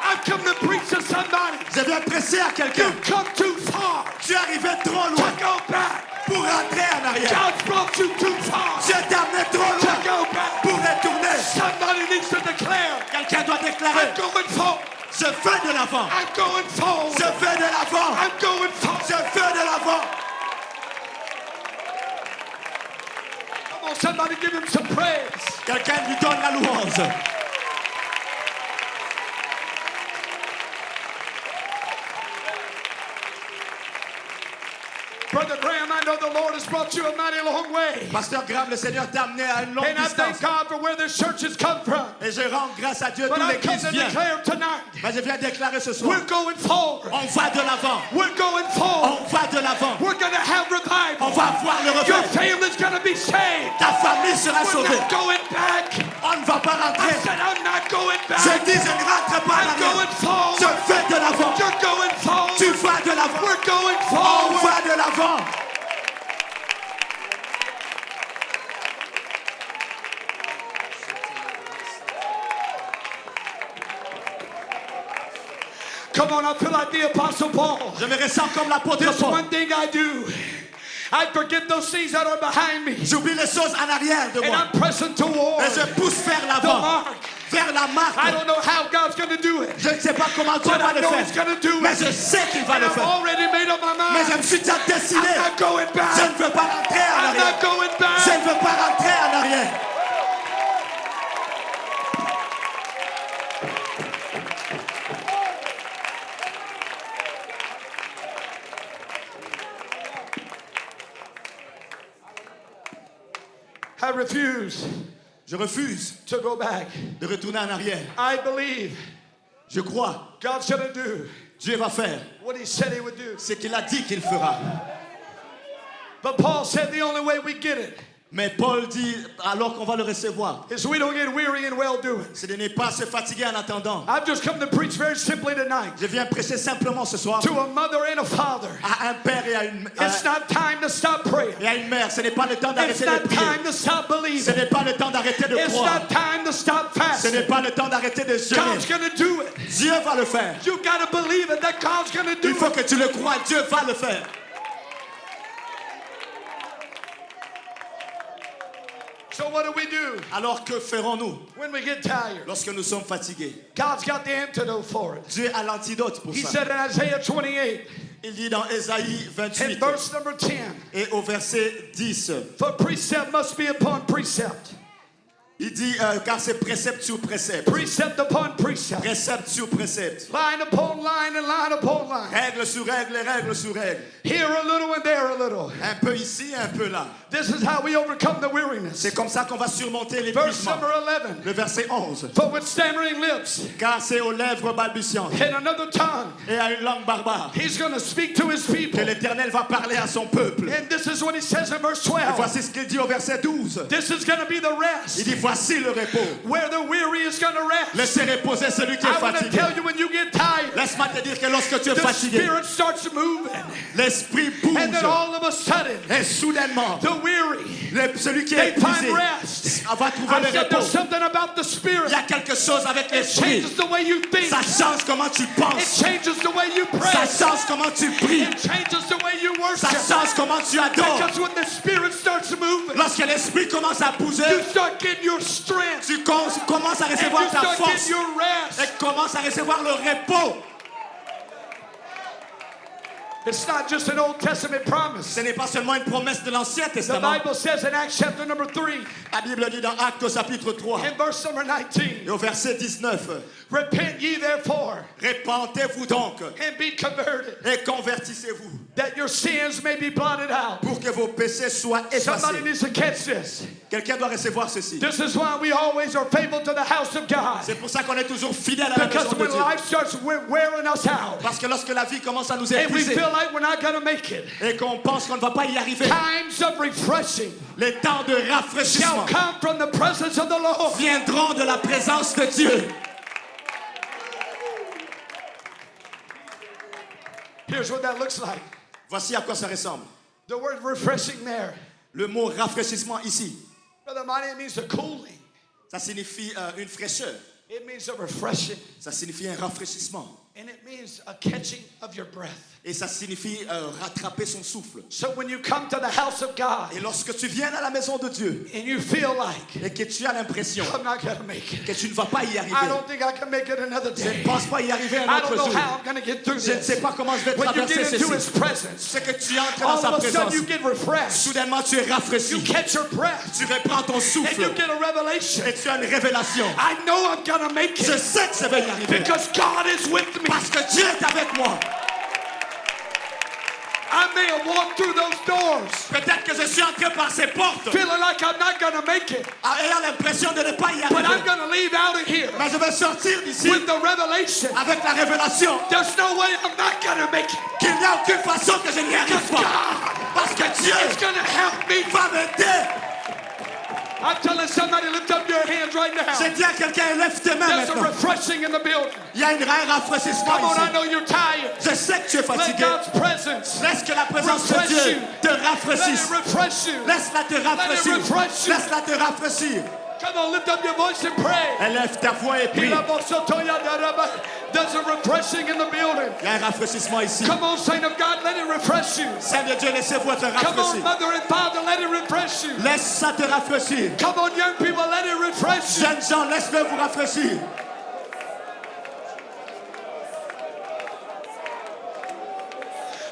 I've come to preach to somebody. Je viens presser à quelqu'un. You've come too far Tu es arrivé trop to loin go back. pour rentrer en arrière. God's brought you too far Dieu t'a amené trop to loin go back. pour retourner. Somebody needs to declare, Quelqu'un doit déclarer, I'm going forward. je fais de l'avant. I'm going forward. Je fais de l'avant. I'm going forward. Je fais de l'avant. Come on, somebody give him some praise. Quelqu'un lui donne la louange. Brother Graham, I know the Lord has brought you a mighty long way. Pasteur Graham, le Seigneur t'a amené à une longue And I distance. thank God for where this church has come from. Et je rends grâce à Dieu But d'où I come l'église to vient. declare tonight, Mais je viens déclarer ce soir, we're going forward. on va de l'avant. We're going forward. On va de l'avant. We're going to have On revival. va voir le Your revival. family's going to be saved. Ta famille sera We're sauvée. not going back. On ne va pas I rentrer. said, I'm not going Je back. dis, je ne rentre pas en I'm going arrière. forward. Je fais de l'avant. You're going forward. Tu vas de l'avant. We're going On forward. va de l'avant. Come on, I feel like the Apostle Paul. Je me ressens comme l'apôtre There's Paul. one thing I do. I forget those things that are behind me. J'oublie les choses en arrière de And moi. I'm pressing toward Et je pousse vers the l'avant. mark. Vers la I marque. don't know how God's going to do it. Je ne sais pas comment Dieu But va I le know He's faire. going to do Mais it. je sais qu'il va And le I've faire. already made up my Mais mind. je me suis déjà décidé. I'm not going Je back. ne veux pas rentrer en I'm arrière. not going Je back. ne veux pas rentrer en arrière. I refuse Je refuse to go back. de retourner en arrière. I believe Je crois God's going to do Dieu va faire what He said He would do. ce qu'il a dit qu'il fera. But Paul said the only way we get it Mais Paul dit, alors qu'on va le recevoir, is we don't get weary in well-doing. c'est de ne pas se fatiguer en attendant. I've just come to preach very simply tonight Je viens prêcher simplement ce soir to a mother and a father. à un père et It's not time to stop praying. à une mère. Ce n'est pas le temps It's d'arrêter de not prier. time to stop Ce believing. n'est pas le temps d'arrêter de It's croire. not time to stop Ce fasting. n'est pas le temps d'arrêter de jeûner. God's going to do it. Dieu va le faire. You got to believe it that God's going to do Il faut it. que tu le crois. Dieu va le faire. So what do we do Alors que ferons-nous when we get tired? lorsque nous sommes fatigués? God's got the antidote for it. Dieu a l'antidote pour He ça. said in Isaiah 28 Il dit dans Ésaïe in 28 verse number 10, et au verset 10, for precept must be upon precept. il dit car c'est précepte sur précepte, Precept upon precept. précepte sur précepte, Line upon line and line upon line. règle sur règle, règle sur règle, Here a little and there a little. un peu ici, un peu là. This is how we overcome the weariness. C'est comme ça qu'on va surmonter Verse l'épuisement. number 11. Le verset 11, For with stammering lips car c'est aux lèvres balbutiantes and another tongue, et à une langue barbare He's going to speak to His people. que l'Éternel va parler à son peuple. And this is what He says in verse Et 12. voici ce qu'il dit au verset 12. This is going to be the rest Il dit Voici le repos. where the weary is going to rest. Laissez reposer celui qui est I want to fatigué. tell you, when you get tired, Laisse-moi te dire que lorsque tu es the fatigué, spirit starts moving. l'esprit And then bouge. all of a sudden, Et soudainement, the weary, celui qui they est épuisé find rest. va trouver I le said there's repos. something about the spirit. Il y a quelque chose avec It l'esprit. changes the way you think. Ça change comment tu It penses. changes the way you Ça pray. change comment tu pries. It changes the way you Ça worship. change comment tu adores. Because when the spirit starts moving, Lorsque l'esprit commence à bouger, you start getting your strength. tu commences à And recevoir you ta start force getting your rest. et commences à recevoir le repos. It's not just an Old Testament promise. Ce n'est pas seulement une promesse de l'Ancien The Testament. Bible says in Acts chapter number 3, La Bible dit dans Actes au chapitre 3 in verse number 19, et au verset 19, repent ye therefore répentez-vous donc and be converted, et convertissez-vous that your sins may be blotted out. pour que vos péchés soient Somebody effacés. needs to catch this. Quelqu'un doit recevoir ceci. This is why we always are faithful to the house of God. C'est pour ça qu'on est toujours fidèle à la Because maison de when Dieu. life starts wearing us out, Parce que lorsque la vie commence à nous and we épuiser feel like we're not going to make it, et qu'on pense qu'on ne va pas y arriver, times of refreshing les temps de shall rafraîchissement come from the presence of the Lord. viendront de la présence de Dieu. Here's what that looks like. Voici à quoi ça ressemble. The word refreshing there, Le mot rafraîchissement ici, Brother Money, it means a cooling. ça signifie une fraîcheur. It means a refreshing. Ça signifie un rafraîchissement. And it means a catching of your breath. Et ça signifie rattraper son souffle. So when you come to the house of God Et lorsque tu viens à la maison de Dieu and you feel like, et que tu as l'impression I'm not going to make it. que tu ne vas pas y I arriver, don't think I can make it another je day. ne pense pas y arriver un I autre don't know jour. how I'm going to get through Je ne sais this. pas comment je vais When you traverser get into His ceci. presence, C'est que tu entres dans all sa of a sudden présence. you get refreshed. Soudainement, tu es rafraîchi. You catch your breath. Tu reprends ton And souffle you get a revelation. et tu as une révélation. I know I'm going to make Je it sais que je vais y arriver because God is with me. parce que Dieu est avec moi. I may have walked through those doors Peut-être que je suis entré par ces portes feeling like I'm not going to make it, ayant l'impression de ne pas y but I'm arriver. going to leave out of here Mais je vais sortir d'ici with the revelation. avec la révélation There's no way I'm not going to make it. qu'il n'y a aucune façon que je n'y arrive Because pas. God Parce que Dieu is going to help me. va m'aider. I'm telling somebody, lift up your hands right now. Je dis à quelqu'un, lève tes mains There's a maintenant. refreshing in the building. Il y a un rafraîchissement Come on, I ici. know you're tired. Je sais que tu es Let fatigué. God's presence, Laisse que la présence de refresh Dieu you. te let rafraîchisse. it refresh you. Laisse-la te rafraîchir. Let it refresh you. Laisse-la te rafraîchir. Come on, lift up your voice and pray. Élève ta voix et prie. There's a refreshing in the building. Il y a un rafraîchissement ici. Come on, saint of God, let it refresh you. Saint de Dieu, laissez-vous te Come on, rafraîchir. mother and father, let it refresh you. Laisse ça te rafraîchir. Come on, young people, let it refresh you. Jeunes gens, laisse-le vous rafraîchir.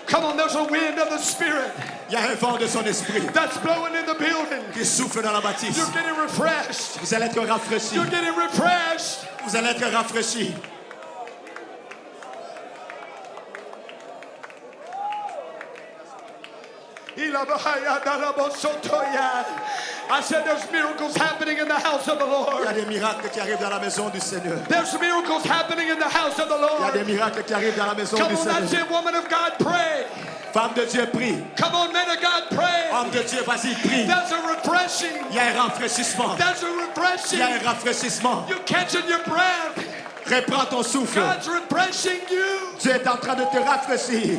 Come on, there's a wind of the Spirit Il y a un vent de son esprit that's blowing in the building. qui souffle dans la bâtisse. You're getting refreshed. Vous allez être rafraîchis. You're getting refreshed. Vous allez être rafraîchis. I said there's miracles happening in the house of the Il y a Lord. des miracles qui arrivent dans la maison du Seigneur. There's miracles happening in the house of the Il y a des Lord. miracles qui arrivent dans la maison Come du on, that's Seigneur. it, woman of God, pray. Femme de Dieu, prie. Come on, men of God, pray. Homme de Dieu, vas-y, prie. There's a refreshing. Il y a un rafraîchissement. There's a Il refreshing. y a un rafraîchissement. You're catching your breath. Reprends ton souffle. God's refreshing you. Dieu est en train de te rafraîchir.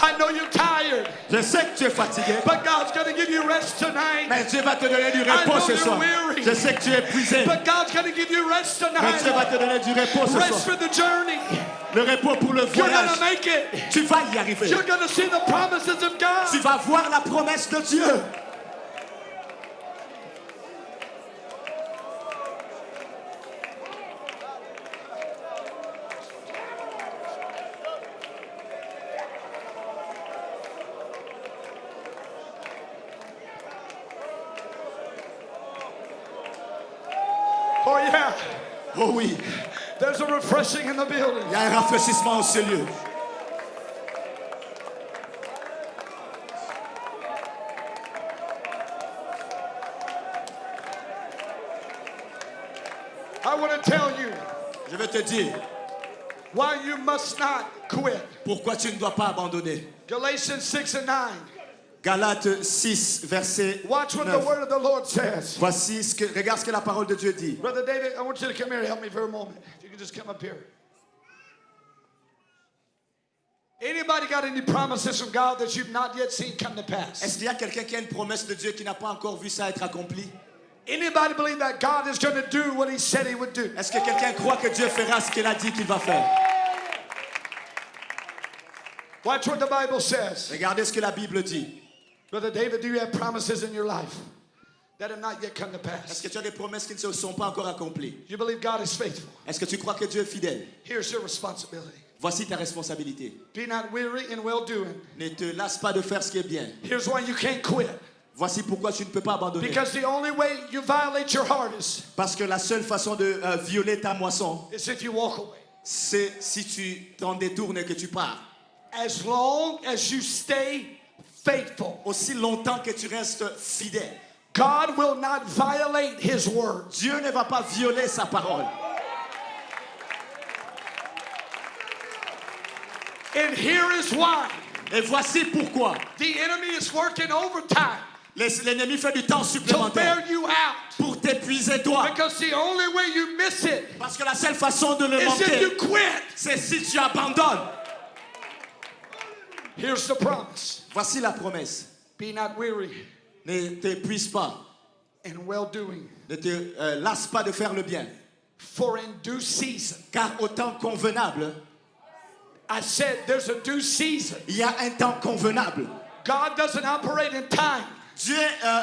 I know you're tired, Je sais que tu es fatigué, but God's going to give you rest tonight. mais Dieu va te donner du I repos know ce you're soir. weary. Je sais que tu es épuisé, But God's going to give you rest mais Dieu va tonight. te donner du repos ce Rest soir. for the journey. Le repos pour le You're going voyage. to make it. Tu vas y arriver. You're going to see the promises of God. Tu vas voir la promesse de Dieu. Oh, yeah. Oh oui, There's a refreshing in the building. il y a un rafraîchissement au ce lieu. I want to tell you Je vais te dire why you must not quit. pourquoi tu ne dois pas abandonner. Galatians 6 and 9. Galates 6, verset Watch what the 9. word of the Lord says. Regarde ce que la parole de Dieu dit. Brother David, I want you to come here and help me for a moment. If you can just come up here. Anybody got any promises from God that you've not yet seen come to pass? Est-ce qu'il y a quelqu'un qui a une promesse de Dieu qui n'a pas encore vu ça être accompli? Anybody believe that God is going to do what he said he would do? Est-ce que quelqu'un croit que Dieu fera ce qu'il a dit qu'il va faire? Watch what the Bible says. Regardez ce que la Bible dit. Brother David, do you have promises in your life that have not yet come to Est-ce pass? que tu as des promesses qui ne se sont pas encore accomplies? You believe God is faithful? Est-ce que tu crois que Dieu est fidèle? Here's your responsibility. Voici ta responsabilité. Be not weary in well-doing. Ne te lasse pas de faire ce qui est bien. Here's why you can't quit. Voici pourquoi tu ne peux pas abandonner. Because the only way you violate your harvest Parce que la seule façon de violer ta moisson, is if you walk away. c'est si tu t'en détournes et que tu pars. As long as you stay faithful, Aussi longtemps que tu restes fidèle, God will not violate his word. Dieu ne va pas violer sa parole. And here is why. Et voici pourquoi. The enemy is working overtime L'ennemi fait du temps to supplémentaire wear you out. pour t'épuiser toi. Because the only way you miss it Parce que la seule façon de le is if you manquer, quit. c'est si tu abandonnes. Here's the promise. Voici la promesse. Be not weary Ne t'épuise pas. in well-doing. Ne te lasse pas de faire le bien. For in due season. Car au temps convenable, I said there's a due season. il y a un temps convenable. God doesn't operate in time. Dieu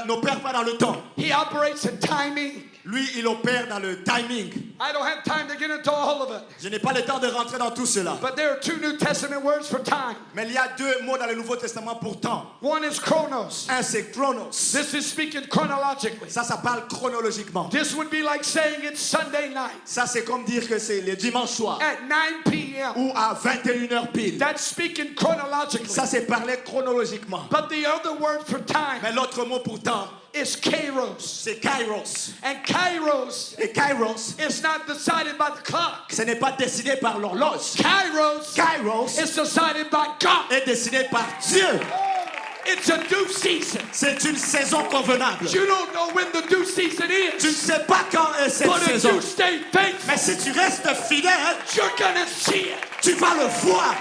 n'opère pas dans le temps. He operates in timing. Lui, il opère dans le timing. I don't have time to get into all of it. Je n'ai pas le temps de rentrer dans tout cela. But there are two New Testament words for time. Mais il y a deux mots dans le Nouveau Testament pour temps. One is chronos. Un, c'est chronos. This is speaking chronologically. Ça parle chronologiquement. This would be like saying it's Sunday night Ça, c'est comme dire que c'est le dimanche soir at 9 p.m. ou à 21h pile. That's speaking chronologically. Ça, c'est parler chronologiquement. But the other word for time Mais l'autre mot pour temps, is kairos. c'est kairos. And kairos Et kairos, is not decided by the clock. ce n'est pas décidé par l'horloge. Kairos Kairos is decided by God. est décidé par Dieu. It's a due season. C'est une saison convenable. You don't know when the due season Tu ne is. sais pas quand est cette But if saison. you stay faithful, Mais si tu restes fidèle, you're gonna see it. tu vas le voir.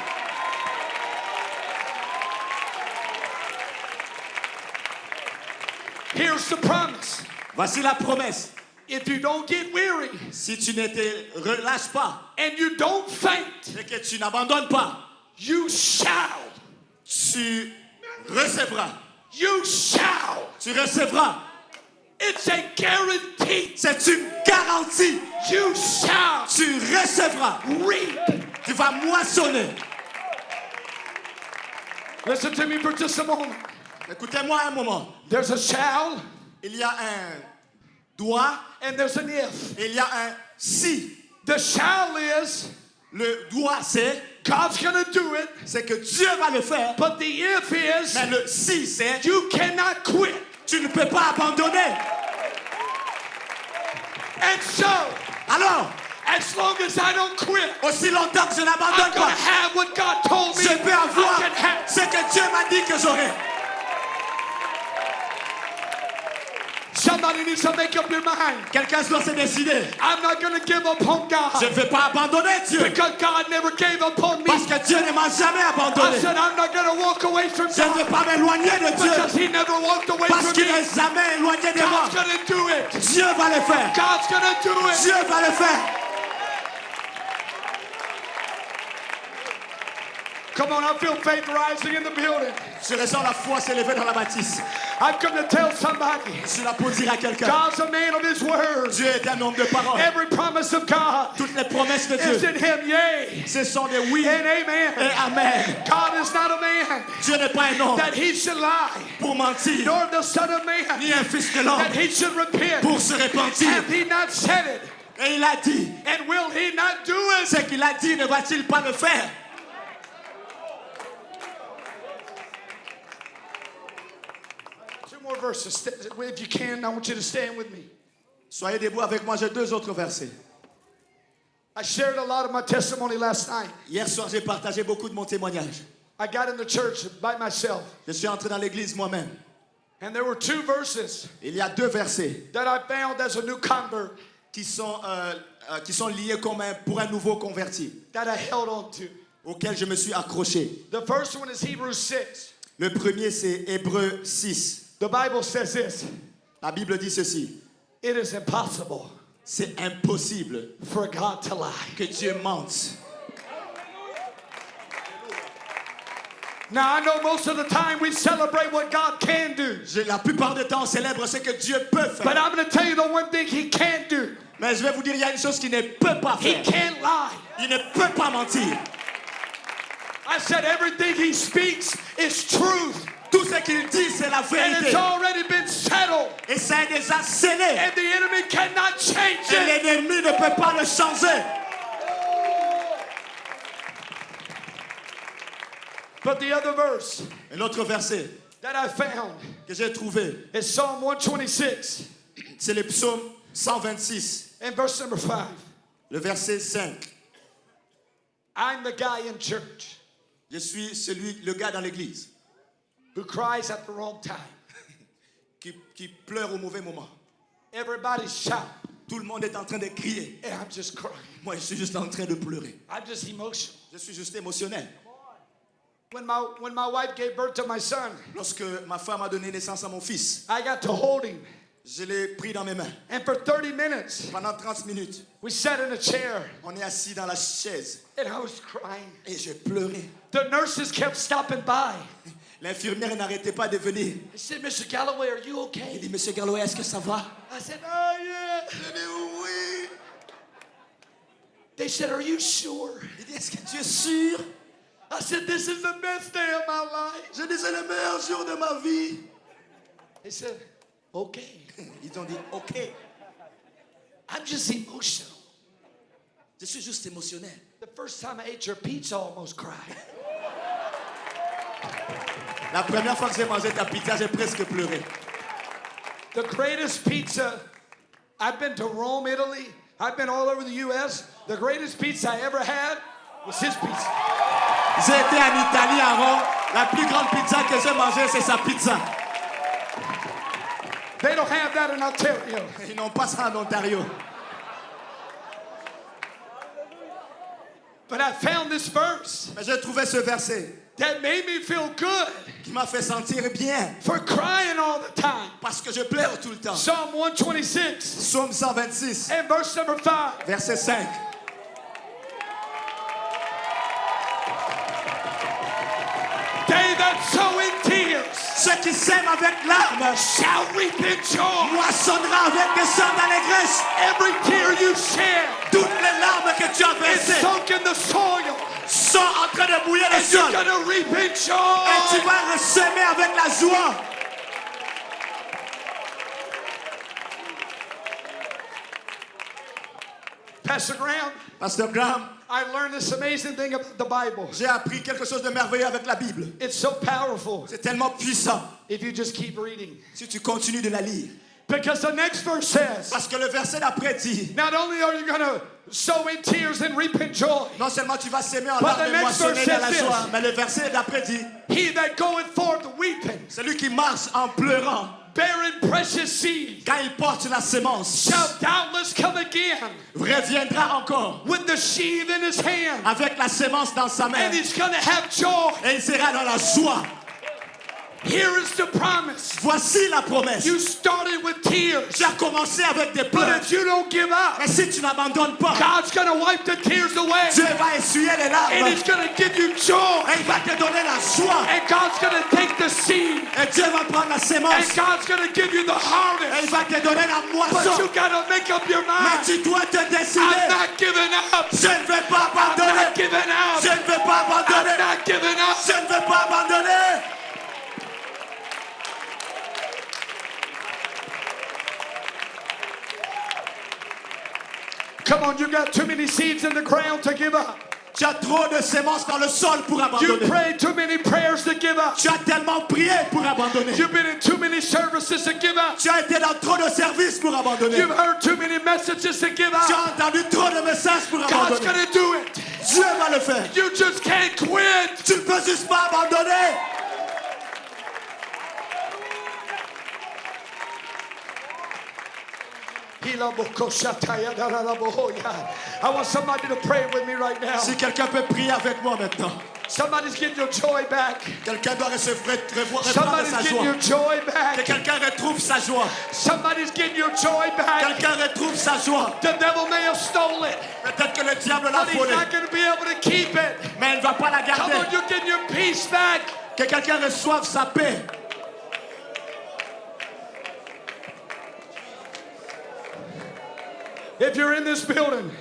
Here's the promise. Voici la promesse. If you don't get weary Si tu ne te relâches pas and you don't faint, et que tu n'abandonnes pas, you shall. tu recevras. You shall. Tu recevras. It's a guarantee. C'est une garantie. You shall Tu recevras. reap. Tu vas moissonner. Listen to me for just a moment. Écoutez-moi un moment. There's a shall Il y a un doit and there's an if. et il y a un si. The shall is Le doit, God's gonna do it, c'est que Dieu va le faire. but the if is Mais le si, c'est you cannot quit. tu ne peux pas abandonner. And so, Alors, as long as I don't quit, aussi longtemps que je I'm n'abandonne gonna pas, have what God told me je peux avoir I can have. ce que Dieu m'a dit que j'aurais. Somebody needs to make up your mind. Quelqu'un doit se décider. I'm not gonna give up on Je God ne vais pas abandonner Dieu. because God never gave up on me. Parce que Dieu ne m'a jamais I abandonné. said I'm not gonna walk away from Je ne vais God pas m'éloigner de Dieu. because He never walked away Parce from qu'il me. n'est jamais éloigné de moi. God's gonna do it. Dieu va le faire. God's gonna do it. Dieu va le faire. Come on, I feel faith rising in the building. Je ressens la foi s'élever dans la bâtisse. I've come to tell somebody Je suis là pour dire à quelqu'un. God's a man of His word. Dieu est un homme de parole. Every promise of God Toutes les promesses de is Dieu, in Him, yea ce sont des oui and et amen. amen. God is not a man Dieu n'est pas un homme that He should lie, pour mentir, nor the Son of Man ni un fils de l'homme that He should repent. pour se repentir. Hath He not said it? Et il a dit, And will He not do it? ce qu'il a dit, ne va-t-il pas le faire? Two more verses. If you can, I want you to stand with me. Soyez debout avec moi, j'ai deux autres versets. I shared a lot of my testimony last night. Hier soir, j'ai partagé beaucoup de mon témoignage. I got in the church by myself, Je suis entré dans l'église moi-même. and there were 2 verses Il y a 2 versets that I found as a new convert qui sont liés comme pour un nouveau converti, that I held on to. auquel je me suis accroché. The first one is Hebrews 6. Le premier, c'est Hébreux 6. The Bible says this: La Bible dit ceci. it is impossible C'est impossible for God to lie. que Dieu mente. Now, I know most of the time we celebrate what God can do, La plupart du temps, on célèbre ce que Dieu peut but faire. I'm going to tell you the one thing He can't do. Mais je vais vous dire, il y a une chose qu'il ne peut pas He faire. can't lie. Il ne peut pas mentir. I said everything He speaks is truth, Tout ce qu'il dit, c'est la and vérité. it's already been settled, Et ça est déjà scellé. and the enemy cannot change Et it. l'ennemi ne peut pas le changer. But the other verse Un autre verset that I found que j'ai trouvé, is Psalm 126 c'est le psaume 126, and verse number 5. le verset 5. I'm the guy in church Je suis le gars dans l'église who cries at the wrong time. qui pleure au mauvais moment. Everybody's shouting, Tout le monde est en train de crier. and I'm just crying. Moi, je suis juste en train de pleurer. I'm just emotional. Je suis juste émotionnel. When my wife gave birth to my son, Lorsque ma femme a donné naissance à mon fils, I got to hold him. je l'ai pris dans mes mains. And for 30 minutes, Pendant 30 minutes, we sat in a chair, on est assis dans la chaise and I was crying. et je pleurais. The nurses kept stopping by. L'infirmière n'arrêtait pas de venir. They said, Mr. Galloway, are you Il okay? dit, Monsieur Galloway, est-ce que ça va? I said, oh, yeah. Je dis, oui. They said, are you sure? Il dit, est-ce que tu es sûr? I said, this is the best day of my life. Je dis, c'est le meilleur jour de ma vie. They said, okay. Ils ont dit, OK. I'm just emotional. Je suis juste émotionnel. The first time I ate your pizza, I almost cried. La première fois que j'ai mangé ta pizza, j'ai presque pleuré. The greatest pizza, I've been to Rome, Italy. I've been all over the U.S. The greatest pizza I ever had was his pizza. J'ai été en Italie, à Rome. La plus grande pizza que j'ai mangée, c'est sa pizza. They don't have that in Ontario. Ils n'ont pas ça en Ontario. But I found this verse Mais j'ai trouvé ce verset that made me feel good qui m'a fait sentir bien. for crying all the time. Parce que je pleure tout le temps. Psalm 126 Psaume 126, and verse number 5. verset 5. They that sow in tears Ceux qui sèment avec larmes shall reap in joy. moissonnera avec des chants d'allégresse. Every tear you shed Toutes les larmes que tu as is versées sunk in the soil, sont en train de mouiller le and you're sol. gonna reap in Et tu joy. vas ressemer avec la joie. Pastor Graham, Pasteur Graham, I learned this amazing thing about the Bible. j'ai appris quelque chose de merveilleux avec la Bible. It's so powerful C'est tellement puissant if you just keep reading. si tu continues de la lire. Because the next verse says, Parce que le verset d'après dit, not only are you going to sow in tears and reap in joy, non seulement tu vas s'aimer en But larmes the et next moissonner verse dans la says joie, this. mais le verset d'après dit, he that goeth forth weeping, celui qui marche en pleurant, bearing precious seed, quand il porte la sémence, shall doubtless come again reviendra encore with the sheaf in his hand, avec la sémence dans sa main and he's going to have joy. et il sera dans la joie. Here is the promise. Voici la promesse. You started with tears, Tu as commencé avec des but pleurs, if you don't give up, mais si tu n'abandonnes pas, God's going to wipe the tears away, Dieu va essuyer les and larmes he's going to give you joy, et il va te donner la joie. and God's going to take the seed, Et Dieu va prendre la and sémence God's going to give you the et harvest. il va te donner la But moisson. you got to make up your Mais mind. tu dois te I'm décider. not giving up. Je ne vais pas I'm not abandonner. giving up. Je ne vais pas I'm abandonner. not giving up. Je ne vais pas abandonner. Come on, you got too many seeds in the ground to give up. Tu as trop de sémences dans le sol pour You abandonner. prayed too many prayers to give up. Tu as tellement prié pour abandonner. You've been in too many services to give up. Tu as été dans trop de services pour abandonner. You've heard too many messages to give Tu up. as entendu trop de messages pour God's abandonner. going to do it. Dieu va le faire. You just can't quit. Tu ne peux juste pas abandonner. I want somebody to pray with me right now. Si quelqu'un peut prier avec moi maintenant. Somebody's getting your joy back. Quelqu'un doit reprendre Somebody's sa getting joie. your joy Que back. quelqu'un retrouve sa joie. Somebody's getting your joy back. Quelqu'un retrouve sa joie. The devil may have stole it, Peut-être que le diable l'a but he's volé, not going to be able to keep it. mais il ne va pas la Come garder. on, you're getting your peace back. Que quelqu'un reçoive sa paix. If you're in this building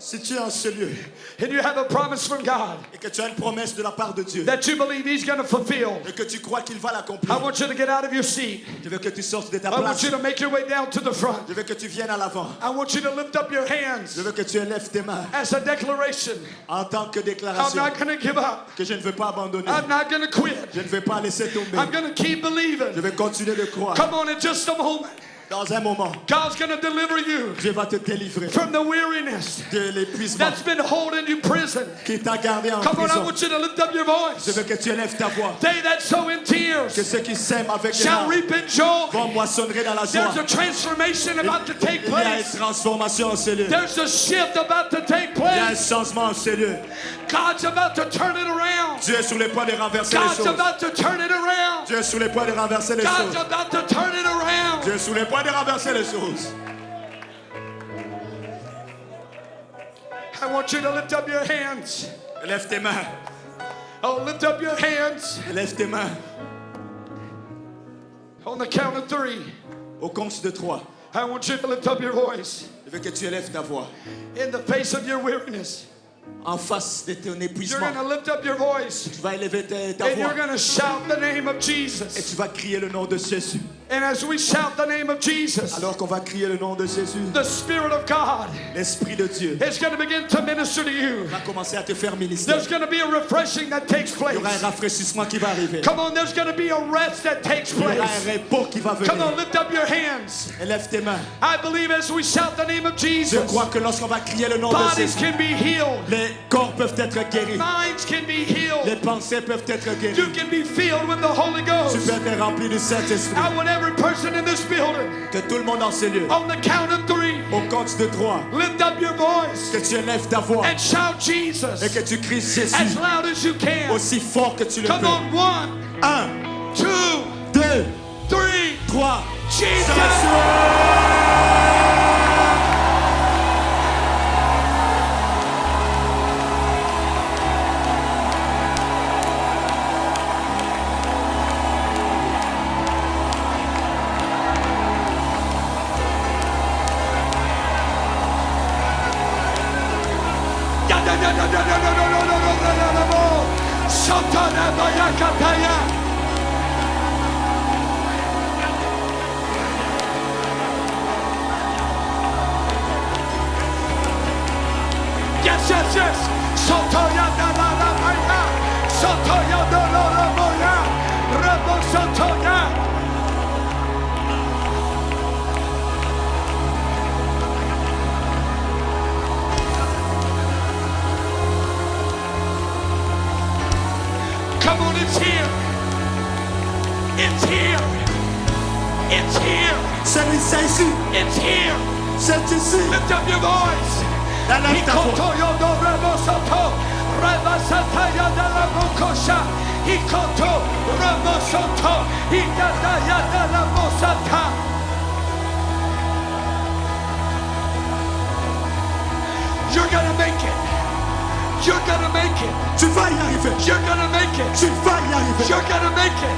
Si tu es en ce lieu and you have a promise from God et que tu as une promesse de la part de Dieu that you believe He's going to fulfill, et que tu crois qu'il va I l'accomplir, want you to get out of your seat. je veux que tu sortes de ta I want place. you to make your way down to the front. Je veux que tu viennes à l'avant. I want you to lift up your hands Je veux que tu élèves tes mains as a declaration. en tant que I'm déclaration not going to give up. que je ne veux pas abandonner. I'm not going to quit. Je ne vais pas laisser tomber. I'm going to keep Je believing. vais continuer de croire. Come on, in just a moment, Dans un moment, God's going to deliver you Dieu va te délivrer from the weariness de l'épuisement that's been holding you prison. qui t'a gardé en Come on, I prison. want you to lift up your Je voice. veux que tu élèves ta voix. They that sow in Que tears ceux qui s'aiment avec les shall larmes reap in joy. vont moissonner dans la joie. There's a transformation about to take Il y a une place. transformation en ce lieu. There's a shift about to take Il y a un place. changement en ce lieu. God's about to turn it around. Dieu est sur le point de renverser les God's choses. about to turn it around. Dieu est sur le point de renverser les God's choses. about to turn it around. Dieu est sur le point de renverser les choses. I want you to lift up your hands. Lève tes mains. Oh, lift up your hands Lève tes mains. on the count of 3. Au compte de 3. I want you to lift up your voice Je veux que tu élèves ta voix. in the face of your weariness. En face de ton You're épuisement. going to lift up your voice Tu vas élever ta and you're voix. going to shout the name of Et Jesus. tu vas crier le nom de Jésus. And as we shout the name of Jesus, Alors qu'on va crier le nom de Jésus, the Spirit of God l'Esprit de Dieu is going to begin to minister to you. va commencer à te faire ministère. There's going to be a refreshing that takes Il place. y aura un rafraîchissement qui va arriver. Come on, there's going to be a rest that takes Il y aura un place. repos qui va Come on, venir. lift up your hands. Élève tes mains. I believe as we shout the name of Je Jesus, crois que lorsqu'on va crier le nom de bodies Jésus, can be healed, les corps peuvent être guéris. minds can be Les healed, pensées peuvent être guéries. you can be filled with the Holy Tu Ghost. peux être rempli du Saint-Esprit. I want every person in this building, Que tout le monde en ces lieux, on the count of 3, au compte de 3, lift up your voice que tu élèves ta voix and shout Jesus et que tu cries as Jésus loud as you can. aussi fort que tu le Come peux. on, 1, 1, 2, 2, 3, 3. Jesus! Santana Bayakataya. Yes, yes, yes. Sotoya da la la maya. Sotoya da la la maya. Rebo Sotoya. Come on, it's here. It's here. It's here. C'est ici, It's here. c'est ici. Lift up your voice. Élève ta voix. Hikoto yodo rebo soto. Reba sataya da la mokosha. Hikoto rebo soto. Hidada yada la mosata. You're gonna make it. You're gonna make it. Tu vas y arriver. You're gonna make it. Tu vas y arriver. You're gonna make it.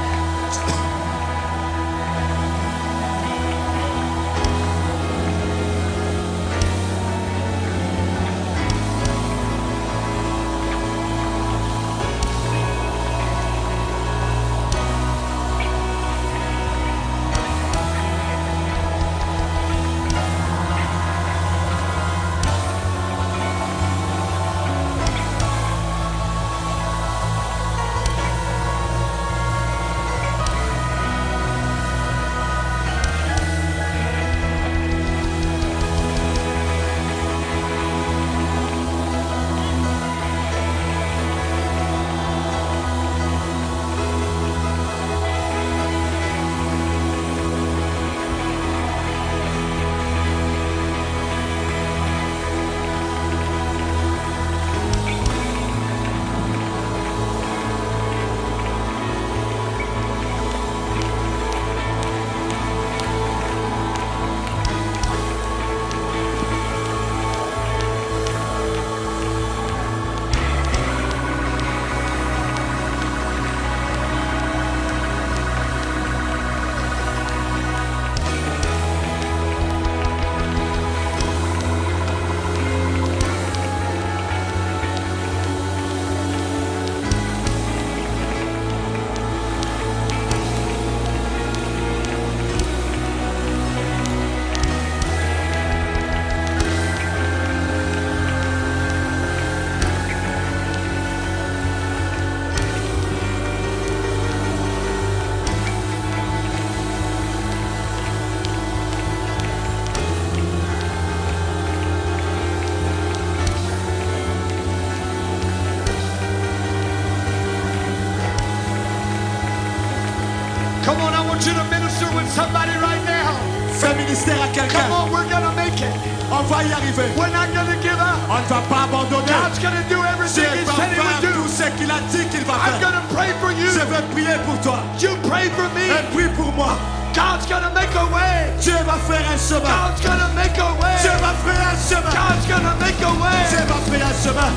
Come on, I want you to minister with somebody right now. Fais ministère à Come quelqu'un. on, we're gonna make it. On va y arriver. We're not gonna give up. On ne va pas abandonner. God's gonna do everything Dieu He va said He would faire do. tout ce qu'il a dit qu'il va I'm faire. gonna pray for you. Je vais prier pour toi. You pray for me. Et prie pour moi. God's gonna make a way. Dieu va faire un chemin. God's gonna make a way. Dieu va faire un chemin. God's gonna make a way. Dieu va faire un chemin.